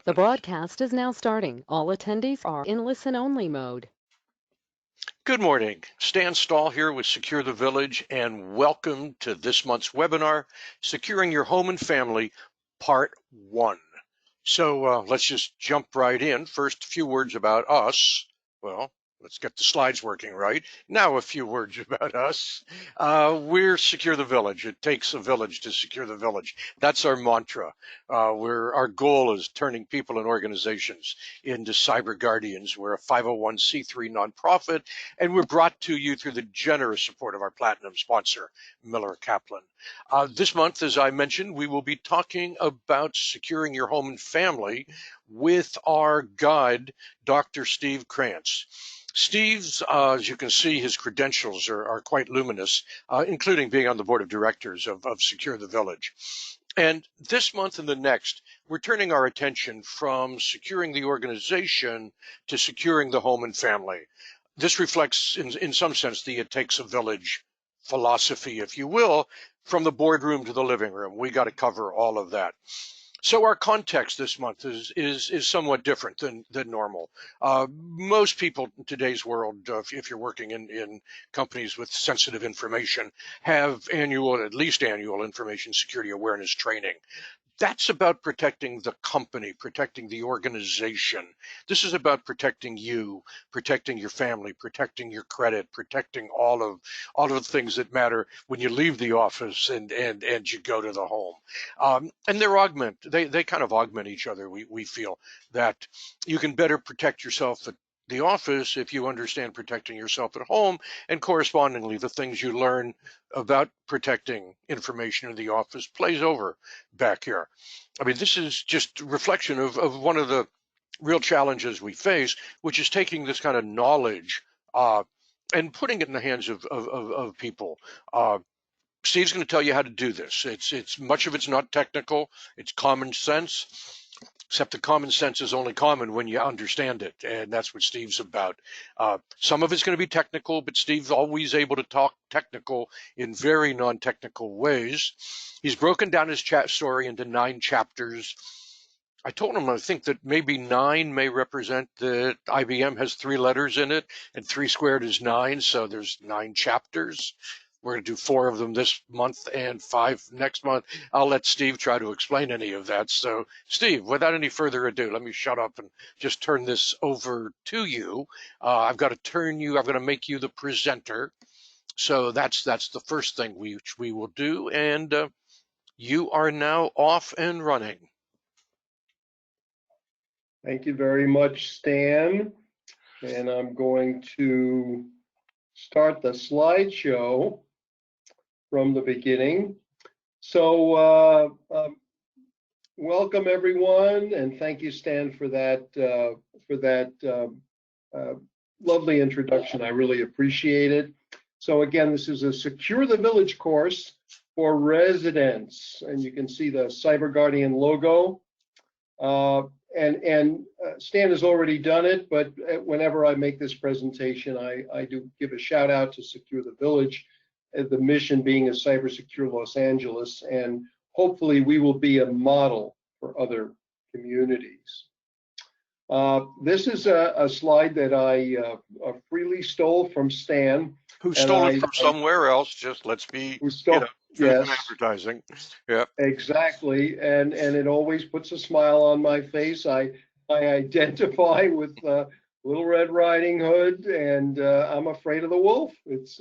The broadcast is now starting. All attendees are in listen-only mode. Good morning. Stan Stahl here with Secure the Village, and welcome to this month's webinar, Securing Your Home and Family, Part 1. So let's just jump right in. First, a few words about us. Well, let's get the slides working right. Now a few words about us. We're Secure the Village. It takes a village to secure the village. That's our mantra. Our goal is turning people and organizations into CyberGuardians. We're a 501c3 nonprofit, and we're brought to you through the generous support of our platinum sponsor, Miller Kaplan. This month, as I mentioned, we will be talking about securing your home and family with our guide, Dr. Steve Krantz. Steve's, as you can see, his credentials are quite luminous, including being on the board of directors of Secure the Village. And this month and the next, we're turning our attention from securing the organization to securing the home and family. This reflects, in some sense, the it takes a village philosophy, if you will, from the boardroom to the living room. We got to cover all of that. So our context this month is somewhat different than normal. Most people in today's world, if you're working in companies with sensitive information, have at least annual information security awareness training. That's about protecting the company, protecting the organization. This is about protecting you, protecting your family, protecting your credit, protecting all of the things that matter when you leave the office and you go to the home. And they kind of augment each other. We feel that you can better protect yourself at the office if you understand protecting yourself at home, and correspondingly the things you learn about protecting information in the office plays over back here. I mean, this is just a reflection of one of the real challenges we face, which is taking this kind of knowledge and putting it in the hands of people. Steve's going to tell you how to do this. It's much of it's not technical. It's common sense. Except the common sense is only common when you understand it, and that's what Steve's about. Some of it's going to be technical, but Steve's always able to talk technical in very non-technical ways. He's broken down his chat story into 9 chapters. I told him I think that maybe 9 may represent that IBM has 3 letters in it, and 3 squared is 9, so there's 9 chapters. We're going to do 4 of them this month and 5 next month. I'll let Steve try to explain any of that. So, Steve, without any further ado, let me shut up and just turn this over to you. I've got to make you the presenter. So that's the first thing we will do. And you are now off and running. Thank you very much, Stan. And I'm going to start the slideshow from the beginning. So welcome everyone, and thank you, Stan, for that lovely introduction. I really appreciate it. So again, this is a Secure the Village course for residents, and you can see the CyberGuardian logo. And Stan has already done it, but whenever I make this presentation, I do give a shout out to Secure the Village, the mission being a cyber secure Los Angeles, and hopefully we will be a model for other communities. This is a slide that I freely stole from Stan. Who stole it from somewhere else, just let's be, yes, advertising. Yeah, exactly, and it always puts a smile on my face. I identify with Little Red Riding Hood, and I'm afraid of the wolf. It's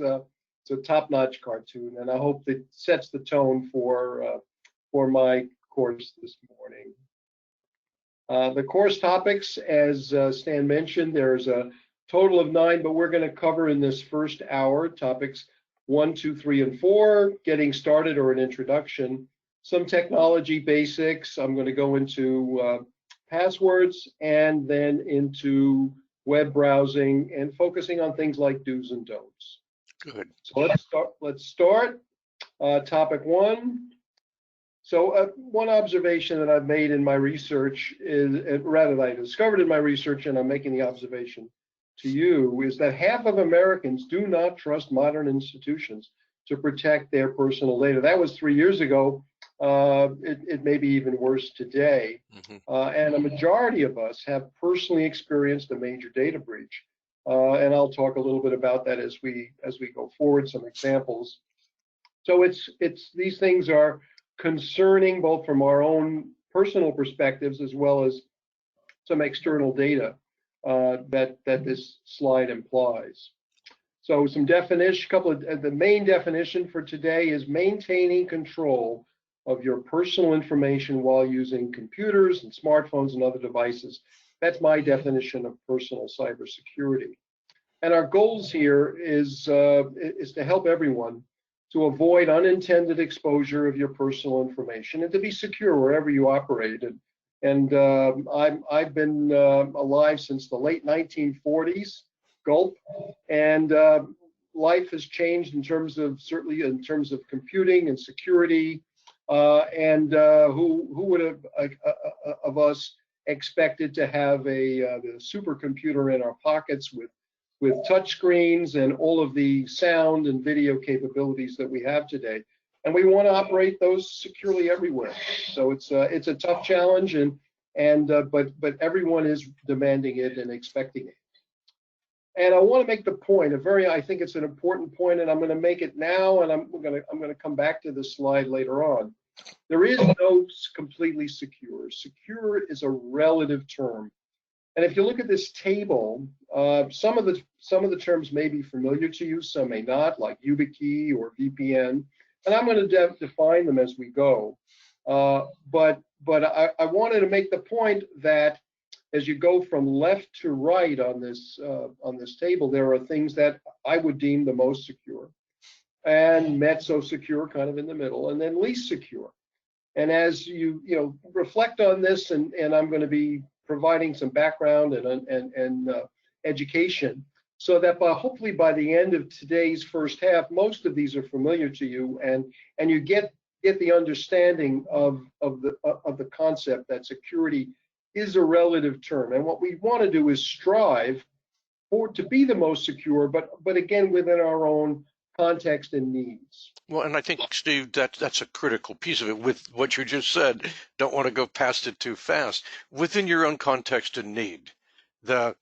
a top-notch cartoon, and I hope it sets the tone for my course this morning. The course topics, as Stan mentioned, there's a total of 9, but we're going to cover in this first hour topics 1, 2, 3, and 4, getting started or an introduction, some technology basics. I'm going to go into passwords and then into web browsing and focusing on things like do's and don'ts. Good. So let's start. Topic 1. So one observation that I've made in my research is, rather that I discovered in my research, and I'm making the observation to you, is that half of Americans do not trust modern institutions to protect their personal data. That was 3 years ago. it may be even worse today. And a majority of us have personally experienced a major data breach. And I'll talk a little bit about that as we go forward, some examples. So these things are concerning both from our own personal perspectives as well as some external data that this slide implies. So some definition, the main definition for today is maintaining control of your personal information while using computers and smartphones and other devices. That's my definition of personal cybersecurity. And our goals here is to help everyone to avoid unintended exposure of your personal information and to be secure wherever you operate. And I've been alive since the late 1940s, gulp, and life has changed certainly in terms of computing and security. Who would have of us expected to have the supercomputer in our pockets with touch screens and all of the sound and video capabilities that we have today? And we want to operate those securely everywhere. So it's a tough challenge, but everyone is demanding it and expecting it. And I want to make the point, I think it's an important point, and I'm going to make it now, and I'm going to come back to this slide later on. There is no completely secure. Secure is a relative term. And if you look at this table, some of the terms may be familiar to you, some may not, like YubiKey or VPN. And I'm going to define them as we go. But I wanted to make the point that as you go from left to right on this table, there are things that I would deem the most secure, and mezzo secure, kind of in the middle, and then least secure. And as you reflect on this, and I'm going to be providing some background and education, so that hopefully by the end of today's first half, most of these are familiar to you, and you get the understanding of the concept that security is a relative term. And what we want to do is strive to be the most secure, but again within our own context and needs. Well, and I think, Steve, that's a critical piece of it. With what you just said, don't want to go past it too fast. Within your own context and need, the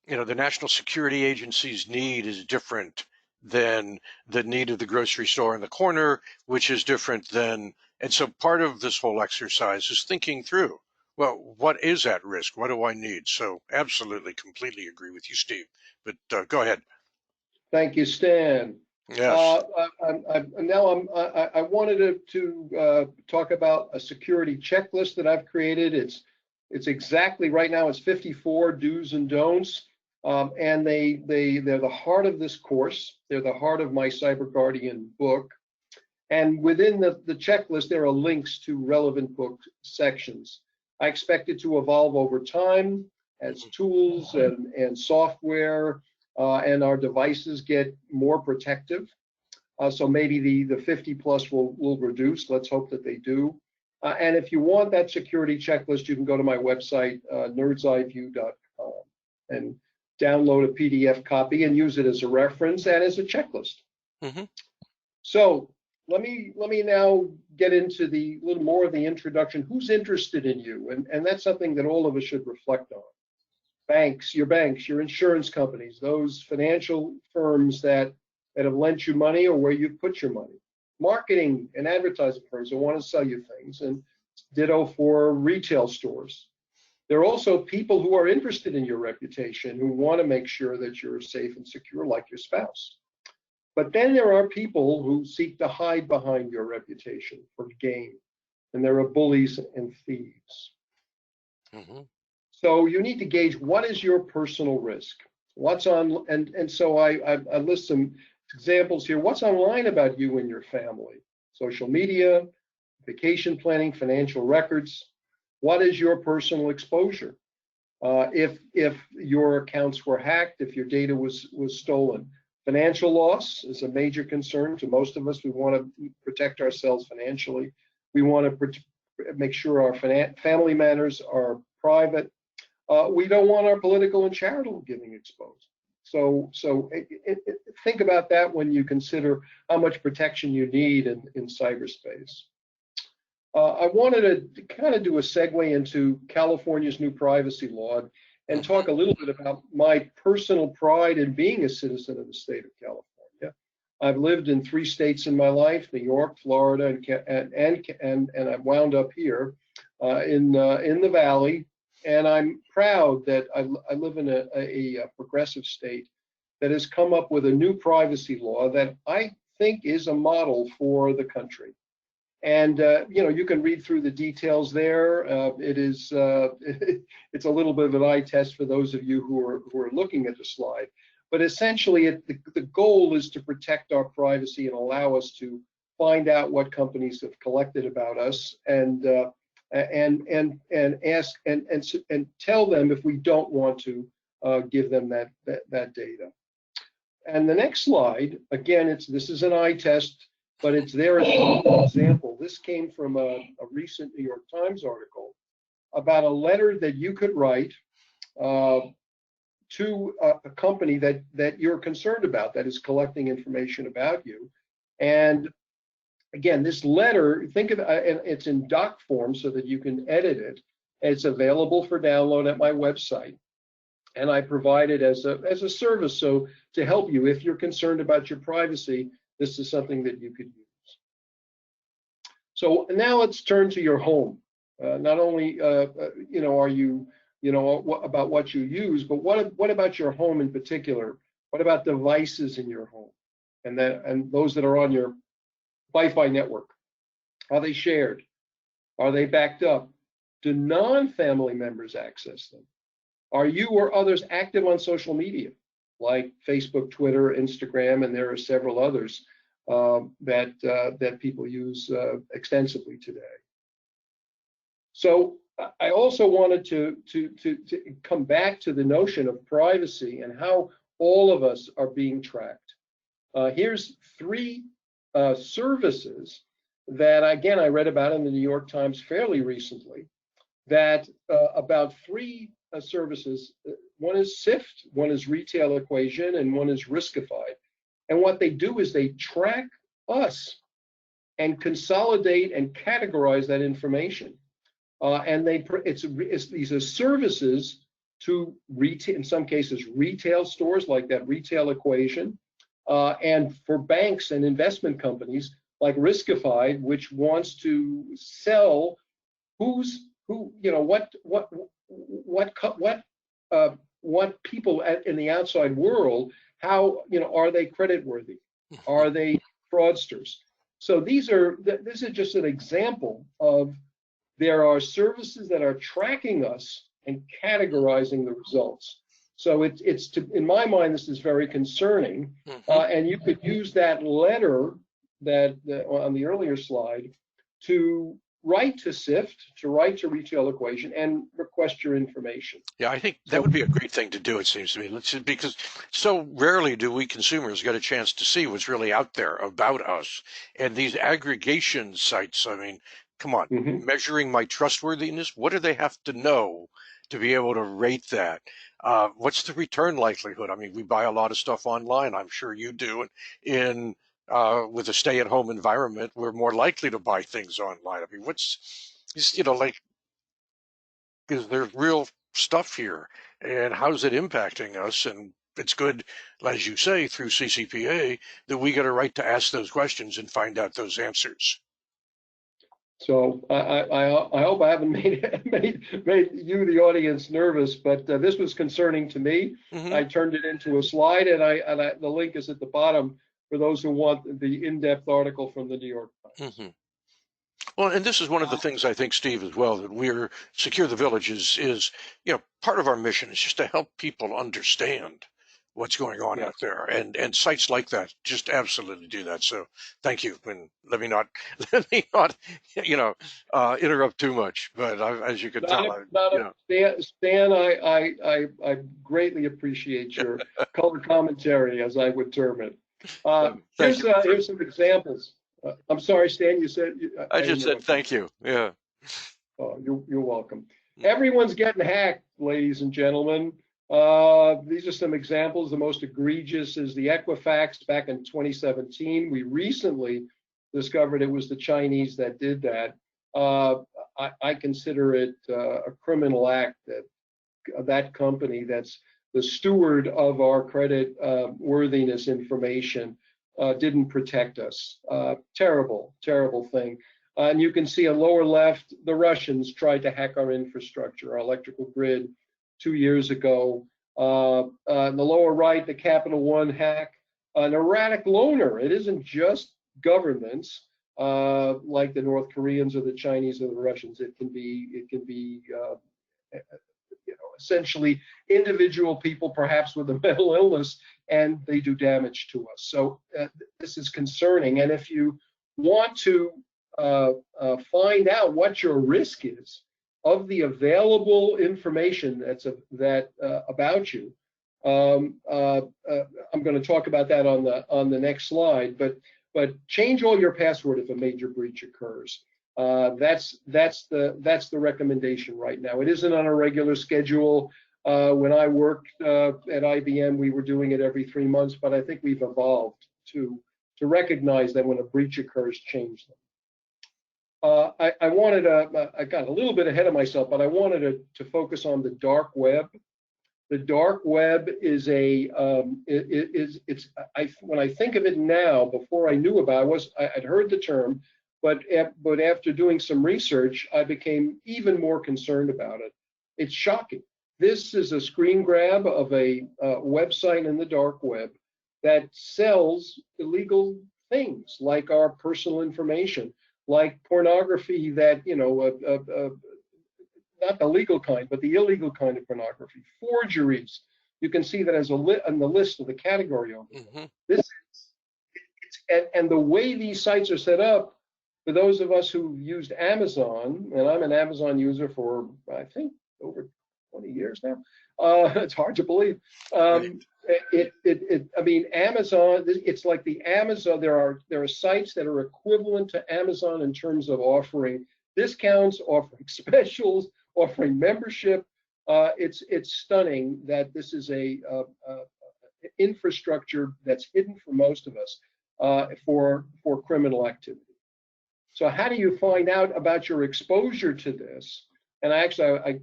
National Security Agency's need is different than the need of the grocery store in the corner, which is different than. And so part of this whole exercise is thinking through, well, what is at risk? What do I need? So absolutely, completely agree with you, Steve. But go ahead. Thank you, Stan. Yes. I wanted to talk about a security checklist that I've created. It's exactly right now. It's 54 do's and don'ts, and they're the heart of this course. They're the heart of my CyberGuardian book. And within the checklist, there are links to relevant book sections. I expect it to evolve over time as tools and software and our devices get more protective. So maybe the 50 plus will reduce. Let's hope that they do. And if you want that security checklist, you can go to my website, nerdseiview.com, and download a PDF copy and use it as a reference and as a checklist. So let me now get into a little more of the introduction. Who's interested in you? And that's something that all of us should reflect on. Banks, your insurance companies, those financial firms that have lent you money or where you've put your money. Marketing and advertising firms that want to sell you things, and ditto for retail stores. There are also people who are interested in your reputation, who want to make sure that you're safe and secure, like your spouse. But then there are people who seek to hide behind your reputation for gain, and there are bullies and thieves. So you need to gauge what is your personal risk. What's on, and so I list some examples here. What's online about you and your family? Social media, vacation planning, financial records. What is your personal exposure? If your accounts were hacked, if your data was stolen. Financial loss is a major concern to most of us. We want to protect ourselves financially. We want to make sure our family matters are private. We don't want our political and charitable giving exposed. So think about that when you consider how much protection you need in cyberspace. I wanted to kind of do a segue into California's new privacy law and talk a little bit about my personal pride in being a citizen of the state of California. I've lived in 3 states in my life: New York, Florida, and I wound up here in the Valley. And I'm proud that I live in a progressive state that has come up with a new privacy law that I think is a model for the country. And you can read through the details there. It is it's a little bit of an eye test for those of you who are looking at the slide. But essentially, the goal is to protect our privacy and allow us to find out what companies have collected about us and ask and tell them if we don't want to give them that data. And the next slide, again, this is an eye test, but it's there as an example. This came from a recent New York Times article about a letter that you could write to a company that you're concerned about, that is collecting information about you. And again, this letter, think of it, it's in doc form so that you can edit it. It's available for download at my website. And I provide it as a service, so to help you if you're concerned about your privacy, this is something that you could use. So now let's turn to your home. Not only are you about what you use, but what about your home in particular? What about devices in your home, and those that are on your Wi-Fi network? Are they shared? Are they backed up? Do non-family members access them? Are you or others active on social media, like Facebook, Twitter, Instagram, and there are several others that people use extensively today? So I also wanted to come back to the notion of privacy and how all of us are being tracked. Here's 3 services that, again, I read about in the New York Times fairly recently, that about 3 services. One is SIFT, one is Retail Equation, and one is Riskified. And what they do is they track us and consolidate and categorize that information. And these are services to retail, in some cases, retail stores like that Retail Equation, and for banks and investment companies like Riskified, which wants to sell what people in the outside world, how, are they creditworthy? Are they fraudsters? So this is just an example of, there are services that are tracking us and categorizing the results. So in my mind, this is very concerning. And you could use that letter that on the earlier slide to write to SIFT, to write to Retail Equation, and request your information. Yeah, I think that would be a great thing to do, it seems to me, because so rarely do we consumers get a chance to see what's really out there about us. And these aggregation sites, I mean, come on, measuring my trustworthiness, what do they have to know to be able to rate that? What's the return likelihood? I mean, we buy a lot of stuff online, I'm sure you do, and with a stay-at-home environment, we're more likely to buy things online. I mean, is there real stuff here, and how's it impacting us? And it's good, as you say, through CCPA, that we get a right to ask those questions and find out those answers. So I hope I haven't made you, the audience, nervous, but this was concerning to me. I turned it into a slide, and the link is at the bottom for those who want the in-depth article from the New York Times. Well, and this is one of the things I think, Steve, as well, that we're Secure the Village is part of our mission is just to help people understand what's going on out there, and sites like that just absolutely do that. So thank you, and let me not interrupt too much, but as you can tell, Stan, I greatly appreciate your color commentary, as I would term it. Here's some examples. I'm sorry, Stan, you said... I just said thank you, yeah. Oh, you're welcome. Everyone's getting hacked, ladies and gentlemen. These are some examples. The most egregious is the Equifax back in 2017. We recently discovered it was the Chinese that did that. I consider it a criminal act that that company that's the steward of our credit worthiness information didn't protect us. Terrible, terrible thing. And you can see on lower left, the Russians tried to hack our infrastructure, our electrical grid 2 years ago. In the lower right, the Capital One hack, an erratic loaner. It isn't just governments like the North Koreans or the Chinese or the Russians. It can be essentially individual people, perhaps with a mental illness, and they do damage to us. So this is concerning. And if you want to find out what your risk is of the available information about you, I'm going to talk about that on the next slide. But change all your password if a major breach occurs. That's the recommendation right now. It isn't on a regular schedule. When I worked at IBM, we were doing it every 3 months, but I think we've evolved to recognize that when a breach occurs, change them. I got a little bit ahead of myself, but I wanted to focus on the dark web. The dark web is when I think of it now, before I knew about it, I'd heard the term, but after doing some research, I became even more concerned about it. It's shocking. This is a screen grab of a website in the dark web that sells illegal things like our personal information, like pornography that, not the legal kind, but the illegal kind of pornography, forgeries. You can see that as on the list of the category over there. And the way these sites are set up, for those of us who've used Amazon, and I'm an Amazon user for, I think, over 20 years now. It's hard to believe. I mean, Amazon, it's like the Amazon, there are sites that are equivalent to Amazon in terms of offering discounts, offering specials, offering membership. It's stunning that this is a infrastructure that's hidden for most of us for criminal activity. So how do you find out about your exposure to this? And actually,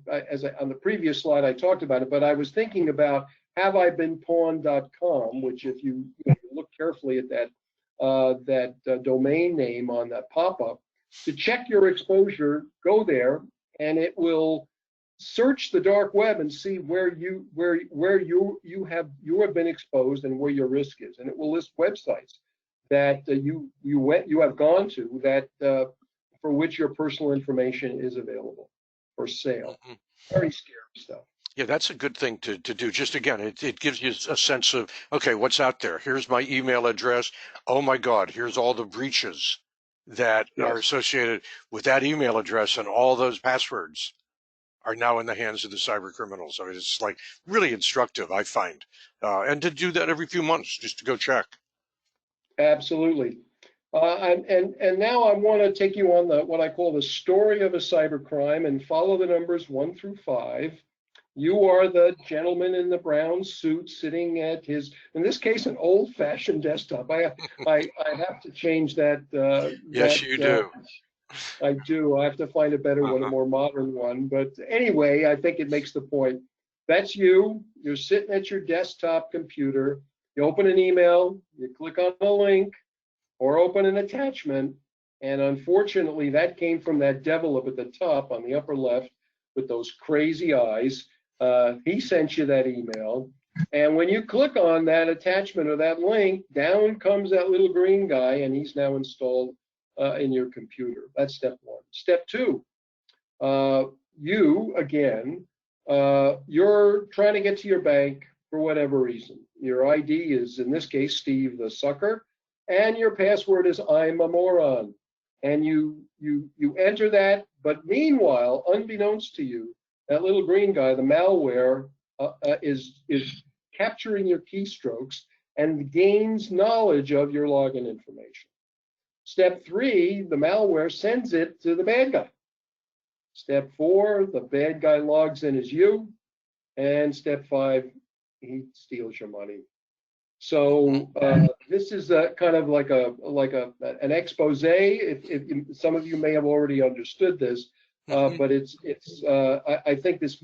on the previous slide, I talked about it, but I was thinking about haveibeenpawned.com, which if you look carefully at that domain name on that pop-up, to check your exposure, go there, and it will search the dark web and see where you have been exposed and where your risk is, and it will list websites that you have gone to that for which your personal information is available for sale. Very scary stuff. Yeah, that's a good thing to do. Just again, it gives you a sense of, okay, what's out there? Here's my email address. Oh my God, here's all the breaches that are associated with that email address, and all those passwords are now in the hands of the cyber criminals. I mean, it's like really instructive, I find, and to do that every few months, just to go check. Absolutely. And now I want to take you on what I call the story of a cybercrime and follow the numbers 1 through 5. You are the gentleman in the brown suit sitting at his, in this case, an old-fashioned desktop. I have to change that. Yes, you do. I do. I have to find a better one, a more modern one. But anyway, I think it makes the point. That's you. You're sitting at your desktop computer. You open an email, you click on a link, or open an attachment, and unfortunately, that came from that devil up at the top on the upper left with those crazy eyes. He sent you that email, and when you click on that attachment or that link, down comes that little green guy, and he's now installed in your computer. That's step 1. Step 2, you, again, you're trying to get to your bank for whatever reason. Your ID is, in this case, Steve the Sucker, and your password is I'm a moron. And you enter that, but meanwhile, unbeknownst to you, that little green guy, the malware, is capturing your keystrokes and gains knowledge of your login information. Step 3, the malware sends it to the bad guy. Step 4, the bad guy logs in as you. And step 5, he steals your money. So this is kind of like an expose. If some of you may have already understood this, but I think this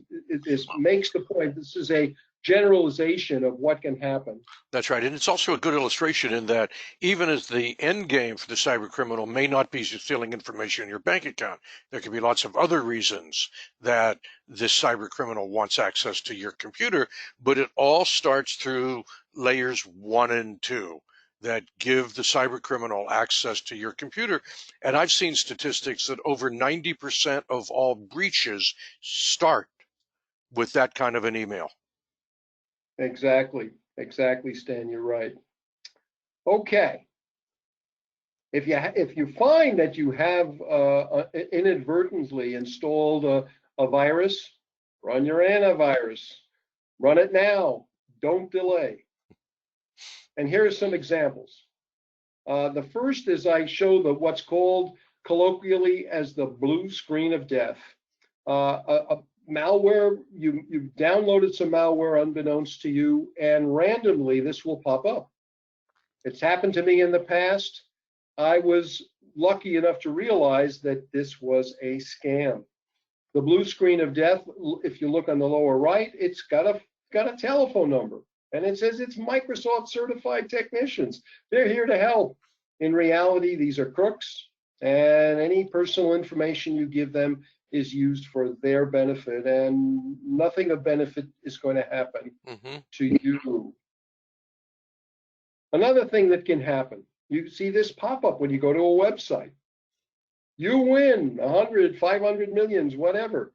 makes the point. This is a generalization of what can happen. That's right. And it's also a good illustration in that even as the end game for the cyber criminal may not be stealing information in your bank account, there could be lots of other reasons that this cyber criminal wants access to your computer, but it all starts through layers 1 and 2 that give the cyber criminal access to your computer. And I've seen statistics that over 90% of all breaches start with that kind of an email. Exactly, Stan. You're right. Okay. If you find that you have inadvertently installed a virus, run your antivirus. Run it now. Don't delay. And here are some examples. The first is I show what's called colloquially as the blue screen of death. A malware, you've downloaded some malware unbeknownst to you, and randomly this will pop up. It's happened to me in the past. I was lucky enough to realize that this was a scam. The blue screen of death, if you look on the lower right, it's got a telephone number, and it says it's Microsoft certified technicians. They're here to help. In reality, these are crooks, and any personal information you give them is used for their benefit, and nothing of benefit is going to happen to you. Another thing that can happen, you see this pop up when you go to a website. You win 100, 500 millions, whatever.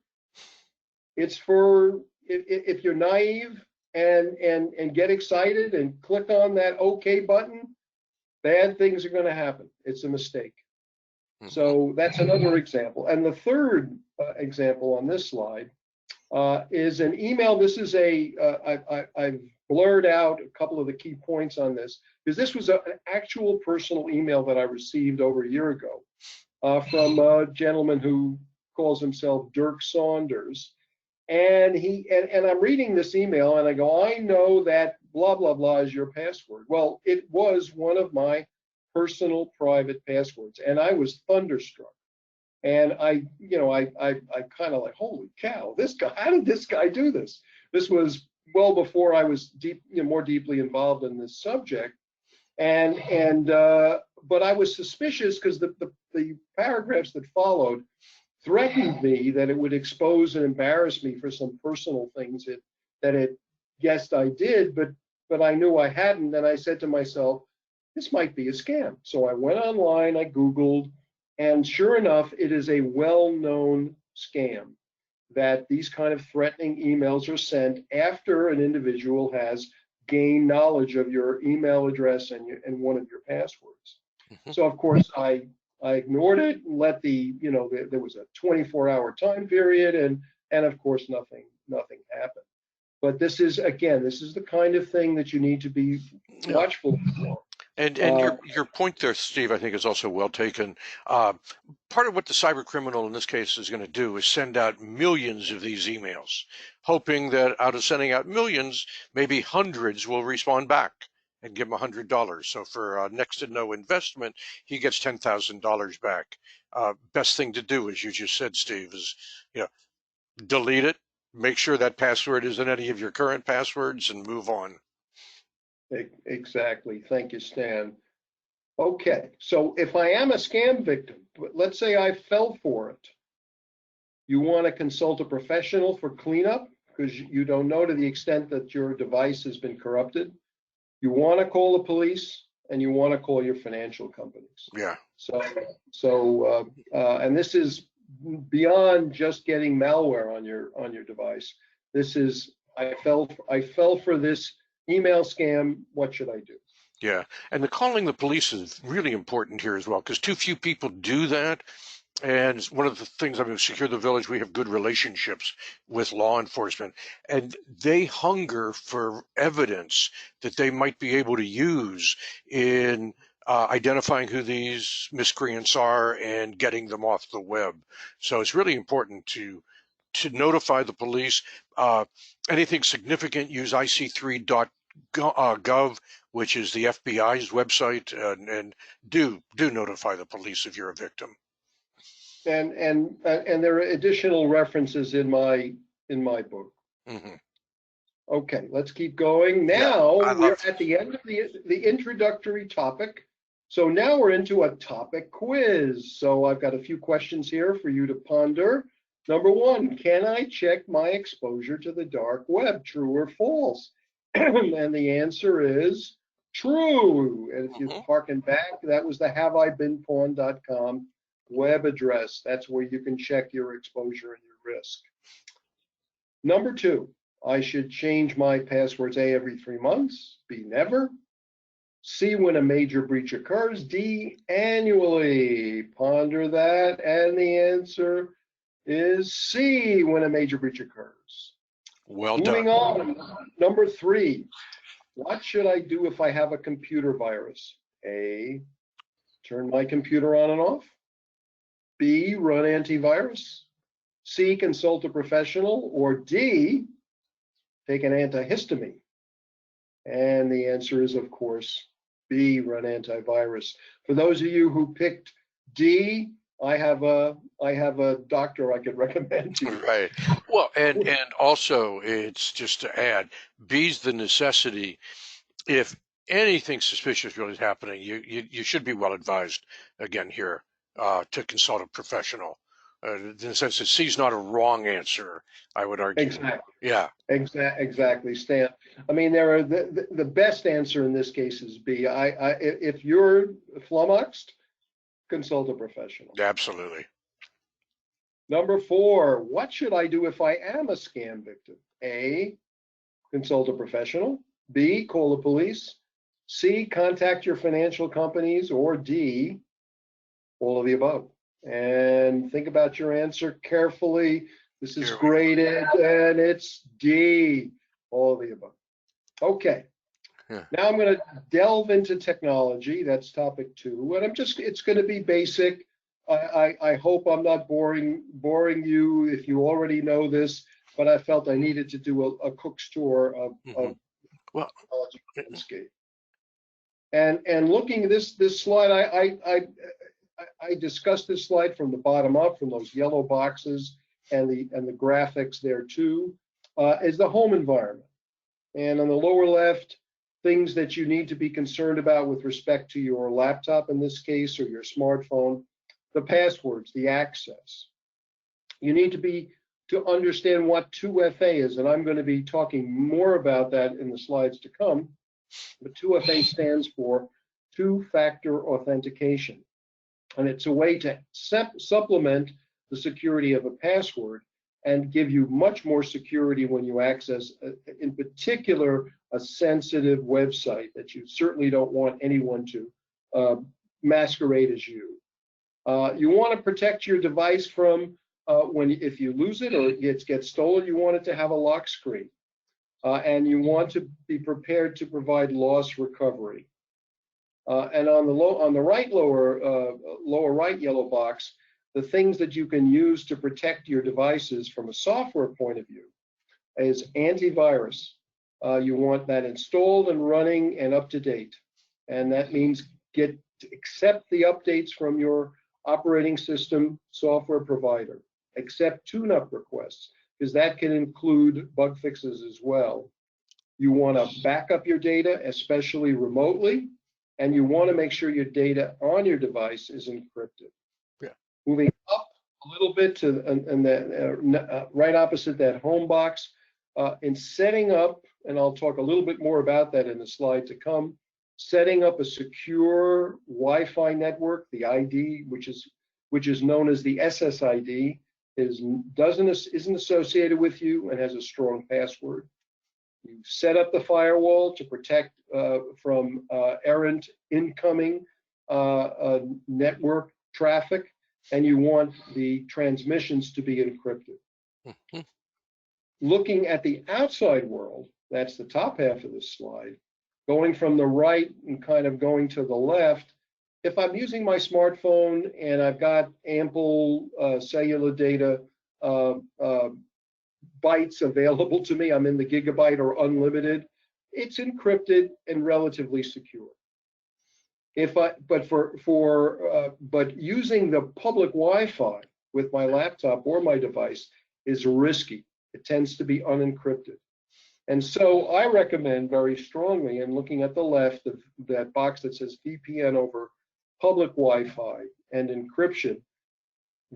It's for, if you're naive and get excited and click on that OK button, bad things are going to happen. It's a mistake. So that's another example. And the third example on this slide is an email. This is I've blurred out a couple of the key points on this, because this was an actual personal email that I received over a year ago from a gentleman who calls himself Dirk Saunders. And I'm reading this email and I go, I know that blah, blah, blah is your password. Well, it was one of my personal private passwords, and I was thunderstruck. And I kind of like, holy cow, this guy, how did this guy do this? This was well before I was more deeply involved in this subject. But I was suspicious because the paragraphs that followed threatened me that it would expose and embarrass me for some personal things that it guessed I did, but I knew I hadn't. And I said to myself, this might be a scam. So I went online, I Googled, and sure enough, it is a well-known scam that these kind of threatening emails are sent after an individual has gained knowledge of your email address and one of your passwords. So of course I ignored it and let there was a 24-hour time period, and of course nothing happened. But this is the kind of thing that you need to be watchful for. And your point there, Steve, I think is also well taken. Part of what the cyber criminal in this case is going to do is send out millions of these emails, hoping that out of sending out millions, maybe hundreds will respond back and give him $100. So for next to no investment, he gets $10,000 back. Best thing to do, as you just said, Steve, is delete it, make sure that password isn't any of your current passwords, and move on. Exactly. Thank you, Stan. Okay, so if I am a scam victim, let's say I fell for it, you want to consult a professional for cleanup because you don't know to the extent that your device has been corrupted. You want to call the police, and you want to call your financial companies. Yeah. And this is beyond just getting malware on your device. This is I fell for this email scam. What should I do? Yeah, and calling the police is really important here as well, because too few people do that. And one of the things, SecureTheVillage, we have good relationships with law enforcement, and they hunger for evidence that they might be able to use in identifying who these miscreants are and getting them off the web. So it's really important to notify the police. Anything significant, use IC3.gov Gov, which is the FBI's website, and do notify the police if you're a victim. And there are additional references in my book. Mm-hmm. Okay, let's keep going. Now Yeah, we're at the end of the introductory topic. So now we're into a topic quiz. So I've got a few questions here for you to ponder. Number one, can I check my exposure to the dark web, true or false? And the answer is true. And if you harken back, that was the haveibeenpawned.com web address. That's where you can check your exposure and your risk. Number two, I should change my passwords A, every 3 months, B, never, C, when a major breach occurs, D, annually. Ponder that, and the answer is C, when a major breach occurs. Well Moving done. on, number three, what should I do if I have a computer virus? A, turn my computer on and off. B, run antivirus. C, consult a professional. Or D, take an antihistamine. And the answer is, of course, B, run antivirus. For those of you who picked D, I have a doctor I could recommend to you. Right. Well, and also, it's just to add, B's the necessity. If anything suspicious really is happening, you should be well advised, again here, to consult a professional. In the sense that C's not a wrong answer, I would argue. Exactly. Yeah. Exactly, Stan. I mean, there are the best answer in this case is B. If you're flummoxed, consult a professional. Absolutely. Number four, what should I do if I am a scam victim? A, consult a professional. B, call the police. C, contact your financial companies. Or D, all of the above. And think about your answer carefully. This is graded, and it's D, all of the above. Okay. Yeah. Now I'm going to delve into technology. That's topic two, and it's going to be basic. I hope I'm not boring you if you already know this, but I felt I needed to do a Cook's tour of technology landscape. And looking at this slide, I discussed this slide from the bottom up, from those yellow boxes and the graphics there too, is the home environment. And on the lower left, things that you need to be concerned about with respect to your laptop in this case, or your smartphone, the passwords, the access. You need to understand what 2FA is, and I'm going to be talking more about that in the slides to come. But 2FA stands for two-factor authentication. And it's a way to supplement the security of a password and give you much more security when you access, in particular, a sensitive website that you certainly don't want anyone to masquerade as you. You want to protect your device from if you lose it or it gets stolen, you want it to have a lock screen. And you want to be prepared to provide loss recovery. And on the right lower right yellow box, the things that you can use to protect your devices from a software point of view is antivirus. You want that installed and running and up to date. And that means accept the updates from your operating system software provider. Accept tune-up requests, because that can include bug fixes as well. You want to back up your data, especially remotely, and you want to make sure your data on your device is encrypted. Yeah. Moving up a little bit to right opposite that home box, in setting up, and I'll talk a little bit more about that in the slide to come, setting up a secure Wi-Fi network, the ID, which is known as the SSID, isn't associated with you and has a strong password. You set up the firewall to protect from errant incoming network traffic, and you want the transmissions to be encrypted. Mm-hmm. Looking at the outside world, that's the top half of this slide, going from the right and kind of going to the left, if I'm using my smartphone and I've got ample cellular data bytes available to me, I'm in the gigabyte or unlimited, it's encrypted and relatively secure. But using the public Wi-Fi with my laptop or my device is risky. It tends to be unencrypted. And so I recommend very strongly, and looking at the left of that box that says VPN over public Wi-Fi and encryption,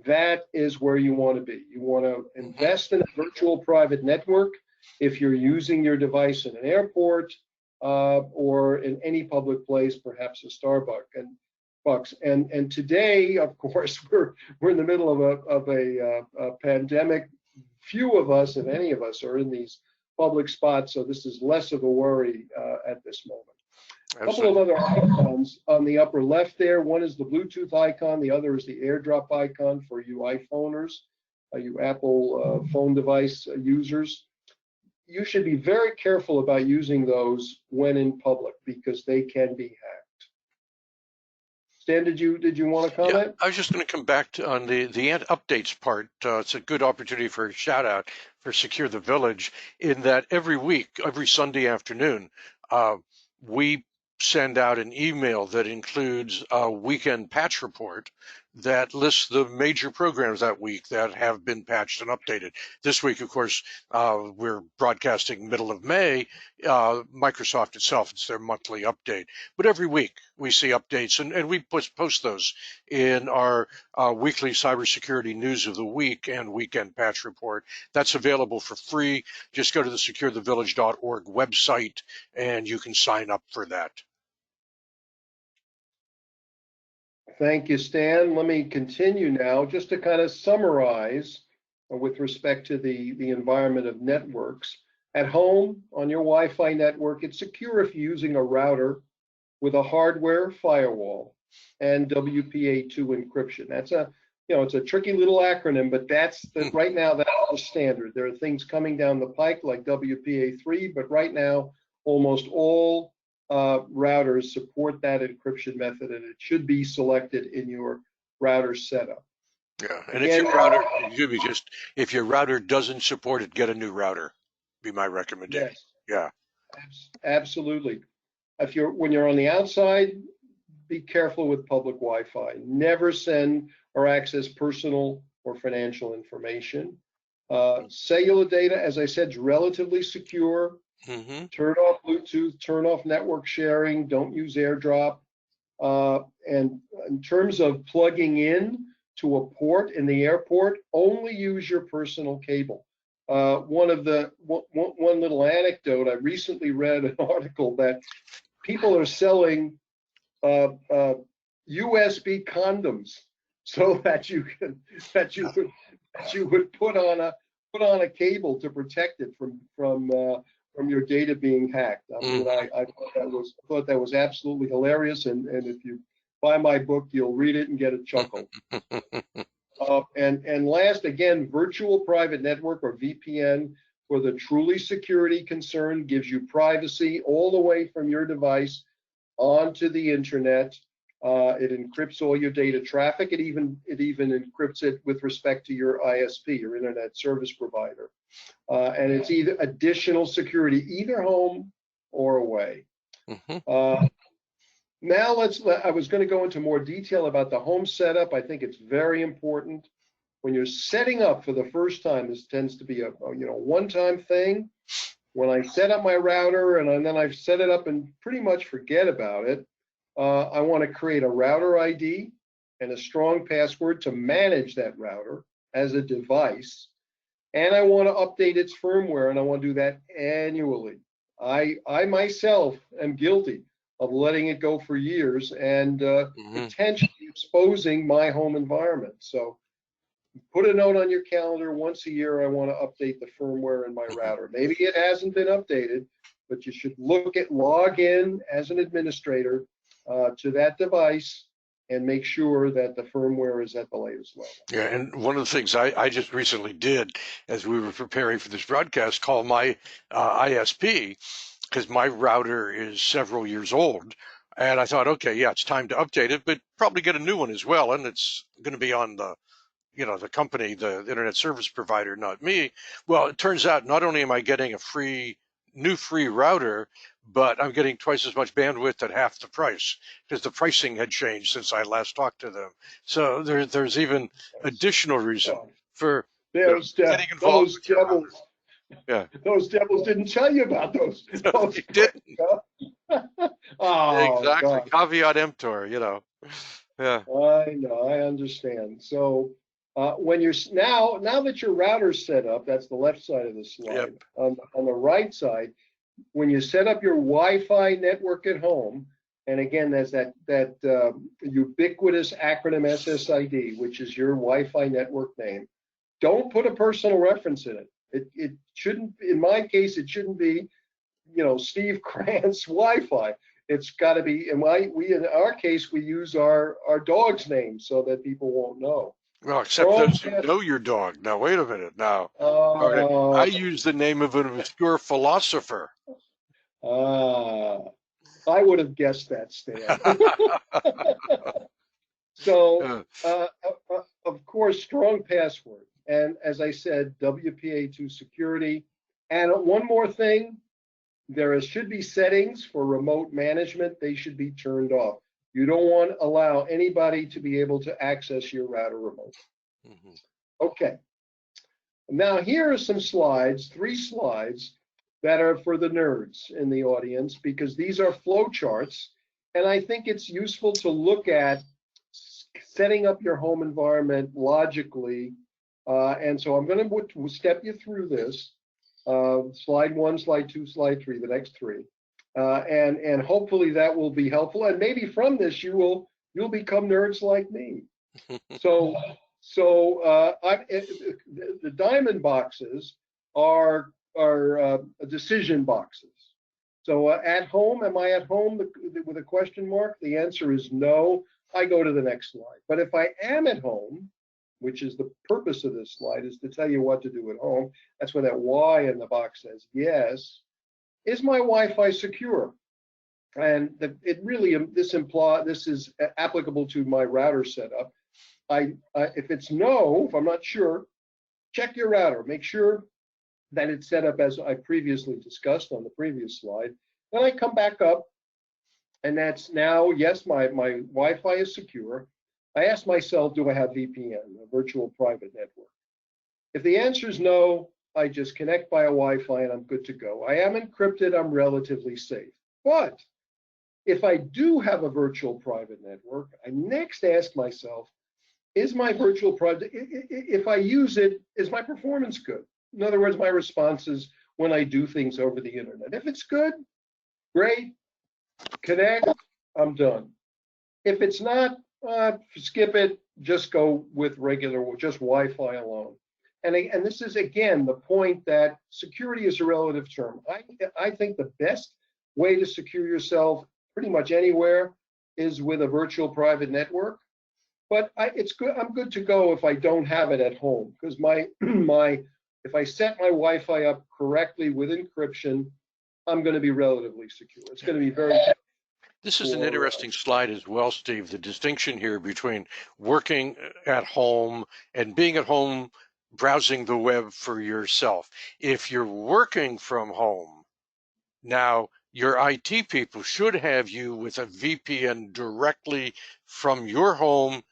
that is where you want to be. You want to invest in a virtual private network if you're using your device in an airport or in any public place, perhaps a Starbucks. And today, of course, we're in the middle of a pandemic. Few of us, if any of us, are in these public spots, so this is less of a worry at this moment. A couple of other icons on the upper left there. One is the Bluetooth icon. The other is the AirDrop icon for you iPhoners, you Apple phone device users. You should be very careful about using those when in public because they can be hacked. Stan, did you want to comment? Yeah, I was just going to come back on the updates part. It's a good opportunity for a shout out for Secure the Village in that every week, every Sunday afternoon, we send out an email that includes a weekend patch report that lists the major programs that week that have been patched and updated. This week, of course, we're broadcasting middle of May. Microsoft itself, it's their monthly update. But every week we see updates, and we post those in our weekly cybersecurity news of the week and weekend patch report. That's available for free. Just go to the SecureTheVillage.org website, and you can sign up for that. Thank you, Stan. Let me continue now just to kind of summarize with respect to the environment of networks. At home, on your Wi-Fi network, it's secure if you're using a router with a hardware firewall and WPA2 encryption. That's it's a tricky little acronym, but right now that's the standard. There are things coming down the pike like WPA3, but right now almost all routers support that encryption method, and it should be selected in your router setup. Yeah, and if your router doesn't support it, get a new router. Be my recommendation. Yes. Yeah, absolutely. When you're on the outside, be careful with public Wi-Fi. Never send or access personal or financial information. Cellular data, as I said, is relatively secure. Mm-hmm. Turn off Bluetooth, turn off network sharing, don't use AirDrop. And in terms of plugging in to a port in the airport, only use your personal cable. One little anecdote, I recently read an article that people are selling USB condoms so that you would put on a cable to protect it from your data being hacked. I mean, I thought that was absolutely hilarious, and if you buy my book, you'll read it and get a chuckle. And last, again, virtual private network or VPN for the truly security concern gives you privacy all the way from your device onto the internet. It encrypts all your data traffic. It even encrypts it with respect to your ISP, your internet service provider. And it's either additional security, either home or away. Mm-hmm. Now I was going to go into more detail about the home setup. I think it's very important. When you're setting up for the first time, this tends to be a one-time thing. When I set up my router and then I've set it up and pretty much forget about it, I want to create a router ID and a strong password to manage that router as a device. And I want to update its firmware, and I want to do that annually. I myself am guilty of letting it go for years and potentially exposing my home environment. So put a note on your calendar. Once a year, I want to update the firmware in my router. Maybe it hasn't been updated, but you should log in as an administrator to that device and make sure that the firmware is at the latest level. Yeah, and one of the things I just recently did as we were preparing for this broadcast, call my ISP, because my router is several years old. And I thought, okay, yeah, it's time to update it, but probably get a new one as well. And it's going to be on the company, the internet service provider, not me. Well, it turns out not only am I getting a free router, but I'm getting twice as much bandwidth at half the price because the pricing had changed since I last talked to them. So there's even additional reason for getting involved with your router. Yeah. Those devils didn't tell you about those. No, they didn't. Oh, exactly. God. Caveat emptor, Yeah. I know, I understand. So when you're now that your router's set up, that's the left side of the slide. Yep. On the right side, when you set up your Wi-Fi network at home, and again, there's that ubiquitous acronym SSID, which is your Wi-Fi network name. Don't put a personal reference in it. It shouldn't, in my case, it shouldn't be, Steve Krantz Wi-Fi. It's got to be, and in our case, we use our dog's name so that people won't know. Well, except those who know your dog. Now, wait a minute. Now, okay. I use the name of an obscure philosopher. I would have guessed that, Stan. So, of course, strong password. And as I said, WPA2 security. And one more thing, there should be settings for remote management. They should be turned off. You don't want to allow anybody to be able to access your router remotely. Okay. Now here are some slides, 3 slides that are for the nerds in the audience, because these are flow charts. And I think it's useful to look at setting up your home environment logically. And so I'm going to step you through this. Slide 1, slide 2, slide 3, the next 3. And hopefully that will be helpful. And maybe from this, you'll become nerds like me. So the diamond boxes are decision boxes. So at home, am I at home with a question mark? The answer is no. I go to the next slide. But if I am at home, which is the purpose of this slide, is to tell you what to do at home. That's where that Y in the box says yes. Is my Wi-Fi secure? And this is applicable to my router setup. If it's no, if I'm not sure, check your router. Make sure that it's set up as I previously discussed on the previous slide. Then I come back up, and that's now, yes, my Wi-Fi is secure. I ask myself, do I have VPN, a virtual private network? If the answer is no, I just connect via Wi-Fi and I'm good to go. I am encrypted, I'm relatively safe. But if I do have a virtual private network, I next ask myself, is my virtual private, if I use it, is my performance good? In other words, my responses when I do things over the internet. If it's good, great, connect, I'm done. If it's not, skip it, just go with just Wi-Fi alone. And this is, again, the point that security is a relative term. I think the best way to secure yourself pretty much anywhere is with a virtual private network. But it's good. I'm good to go if I don't have it at home, because if I set my Wi-Fi up correctly with encryption, I'm going to be relatively secure. It's going to be very. This is an interesting slide as well, Steve. The distinction here between working at home and being at home browsing the web for yourself. If you're working from home, now your IT people should have you with a VPN directly from your home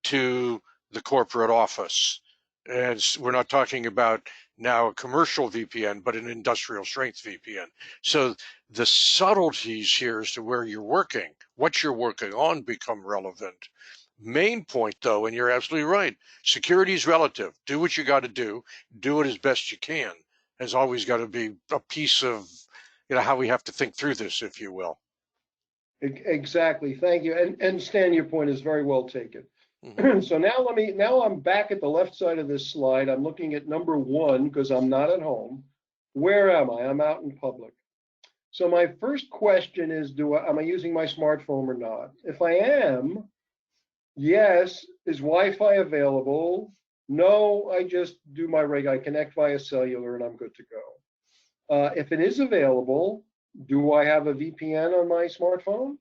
to the corporate office. And we're not talking about now a commercial VPN, but an industrial strength VPN. So the subtleties here as to where you're working, what you're working on become relevant. Main point though, and you're absolutely right, security is relative. Do what you got to do it as best you can. Has always got to be a piece of how we have to think through this, if you will. Exactly, thank you. And Stan, your point is very well taken. Mm-hmm. So now I'm back at the left side of this slide. I'm looking at number 1 because I'm not at home. Where am I? I'm out in public. So my first question is, am I using my smartphone or not? If I am, yes, is Wi-Fi available? No, I just do my I connect via cellular and I'm good to go. If it is available, do I have a VPN on my smartphone?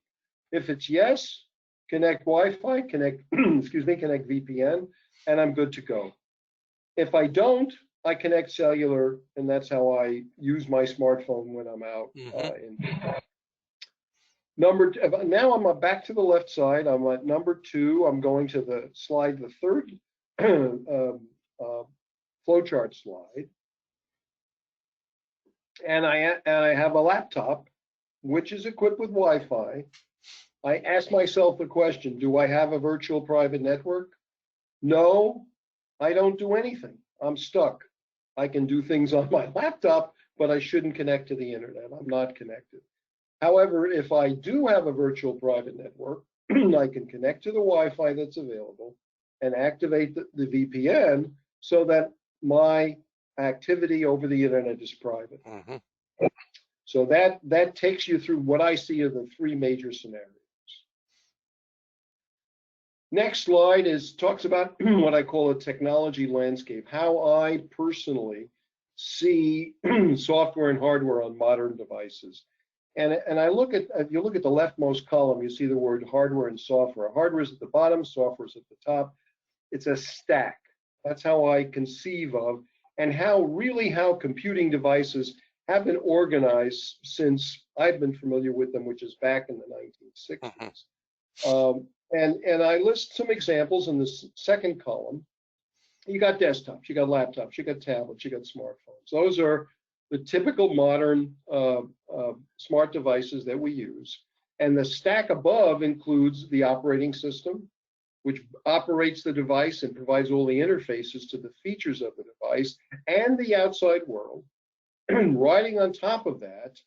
If it's yes, connect Wi-Fi, connect VPN, and I'm good to go. If I don't, I connect cellular, and that's how I use my smartphone when I'm out. Now I'm back to the left side. I'm at number 2. I'm going to the third flowchart slide. And I have a laptop, which is equipped with Wi-Fi. I ask myself the question, do I have a virtual private network? No, I don't do anything. I'm stuck. I can do things on my laptop, but I shouldn't connect to the internet. I'm not connected. However, if I do have a virtual private network, I can connect to the Wi-Fi that's available and activate the VPN so that my activity over the internet is private. So that takes you through what I see are the 3 major scenarios. Next slide talks about what I call a technology landscape, how I personally see software and hardware on modern devices. And I if you look at the leftmost column, you see the word hardware and software. Hardware is at the bottom, software is at the top. It's a stack. That's how I conceive of and how computing devices have been organized since I've been familiar with them, which is back in the 1960s. And I list some examples in the second column. You got desktops, you got laptops, you got tablets, you got smartphones. Those are the typical modern smart devices that we use. And the stack above includes the operating system, which operates the device and provides all the interfaces to the features of the device and the outside world. Riding on top of that,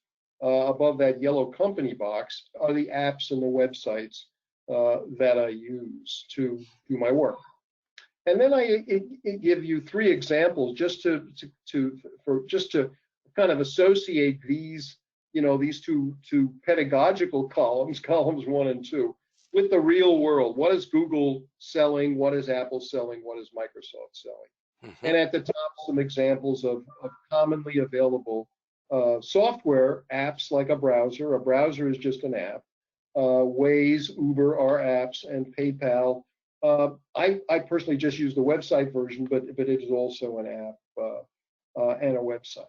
above that yellow company box, are the apps and the websites that I use to do my work. And then I give you 3 examples just to kind of associate these, these two pedagogical columns 1 and 2, with the real world. What is Google selling? What is Apple selling? What is Microsoft selling? And at the top, some examples of commonly available software apps like a browser. A browser is just an app. Waze, Uber are apps, and PayPal. I personally just use the website version, but it is also an app and a website.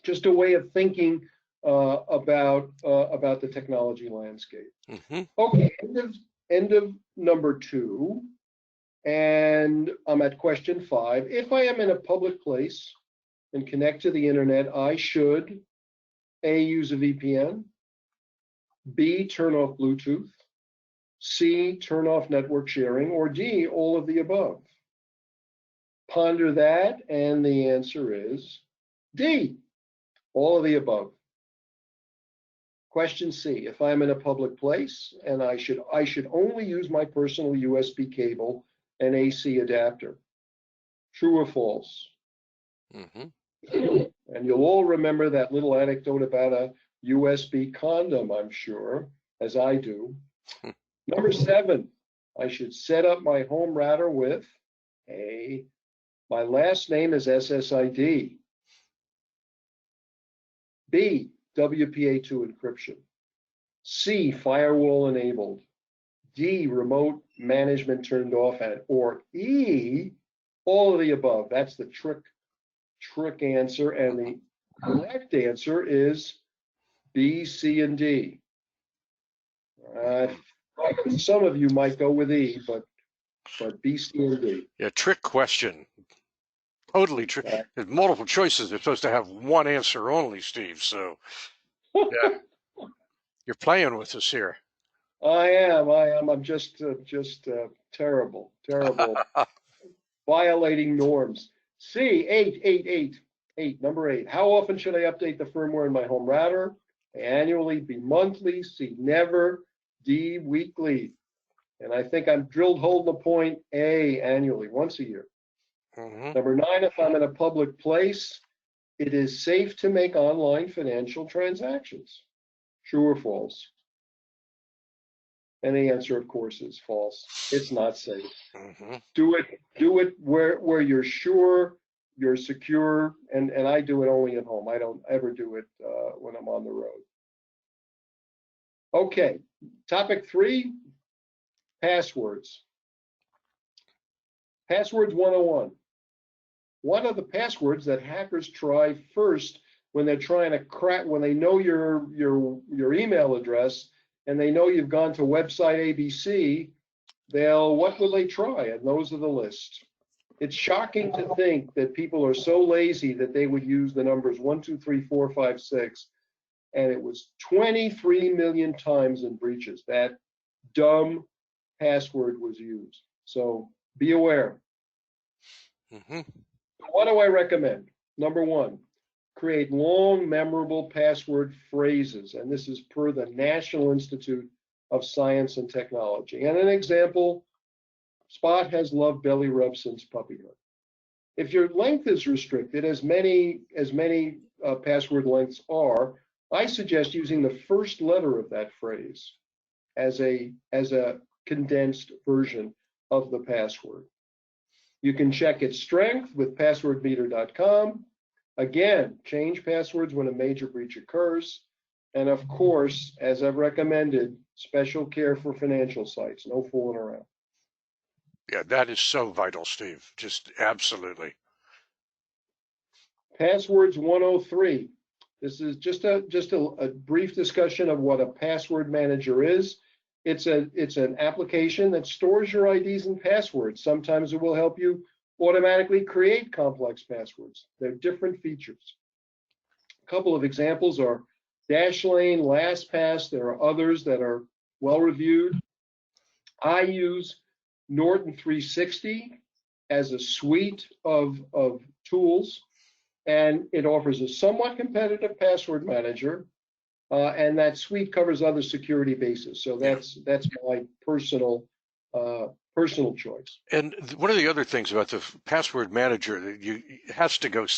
Just a way of thinking about the technology landscape. Okay, end of number 2, and I'm at question 5. If I am in a public place and connect to the internet, I should A, use a VPN, B, turn off Bluetooth, C, turn off network sharing, or D, all of the above. Ponder that, and the answer is D, all of the above. Question C, if I'm in a public place and I should only use my personal USB cable and AC adapter. True or false? And you'll all remember that little anecdote about a USB condom, I'm sure, as I do. Number 7, I should set up my home router with A, my last name is SSID, B, WPA2 encryption, C, firewall enabled, D, remote management turned off, or E, all of the above. That's the trick answer, and the correct answer is B, C, and D. Some of you might go with E, but B, C, and D. Yeah, trick question. Totally trick. There's multiple choices. They're supposed to have one answer only, Steve. So, yeah, you're playing with us here. I am. I'm just terrible, violating norms. C, 8. Number 8. How often should I update the firmware in my home router? Annually, B, monthly, C, never, D, weekly. And I think I'm drilled hole in the point. A, annually, once a year. Number 9, if I'm in a public place, it is safe to make online financial transactions. True or false? And the answer, of course, is false. It's not safe. Do it where you're sure, you're secure, and I do it only at home. I don't ever do it when I'm on the road. Okay, topic 3, passwords. Passwords 101. What are the passwords that hackers try first when they're trying to crack, when they know your email address and they know you've gone to website ABC, what will they try? And those are the lists. It's shocking to think that people are so lazy that they would use the numbers 1, 2, 3, 4, 5, 6, and it was 23 million times in breaches that dumb password was used. So be aware. What do I recommend? Number one, create long, memorable password phrases, and this is per the National Institute of Science and Technology. And an example, Spot has loved belly rub since puppyhood. If your length is restricted, as many password lengths are, I suggest using the first letter of that phrase as a condensed version of the password. You can check its strength with passwordmeter.com. Again, change passwords when a major breach occurs. And of course, as I've recommended, special care for financial sites, no fooling around. Yeah, that is so vital, Steve. Just absolutely. Passwords 103. This is just a brief discussion of what a password manager is. It's an application that stores your IDs and passwords. Sometimes it will help you automatically create complex passwords. They're different features. A couple of examples are Dashlane, LastPass. There are others that are well reviewed. I use Norton 360 as a suite of tools, and it offers a somewhat competitive password manager, and that suite covers other security bases. So that's my personal choice. And one of the other things about the password manager that has to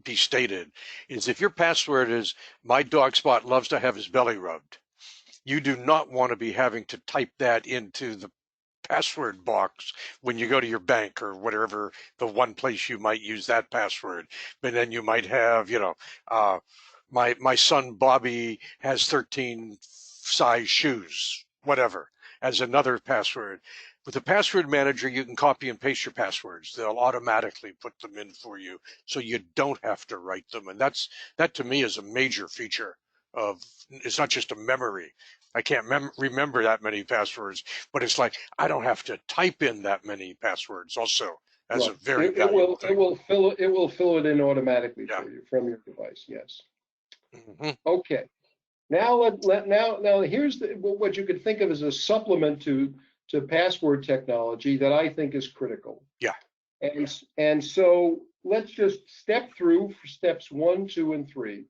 be stated is if your password is "my dog Spot loves to have his belly rubbed," you do not want to be having to type that into the password box when you go to your bank or whatever, the one place you might use that password. But then you might have, my son Bobby has 13 size shoes, whatever, as another password. With the password manager, you can copy and paste your passwords. They'll automatically put them in for you, so you don't have to write them. And that to me is a major feature of, it's not just a memory. I can't remember that many passwords, but it's like I don't have to type in that many passwords. Also, as a very valuable thing. It will fill it in automatically for you from your device. Yes. Okay. Now here's what you could think of as a supplement to password technology that I think is critical. Yeah. And so let's just step through for steps 1, 2, and 3.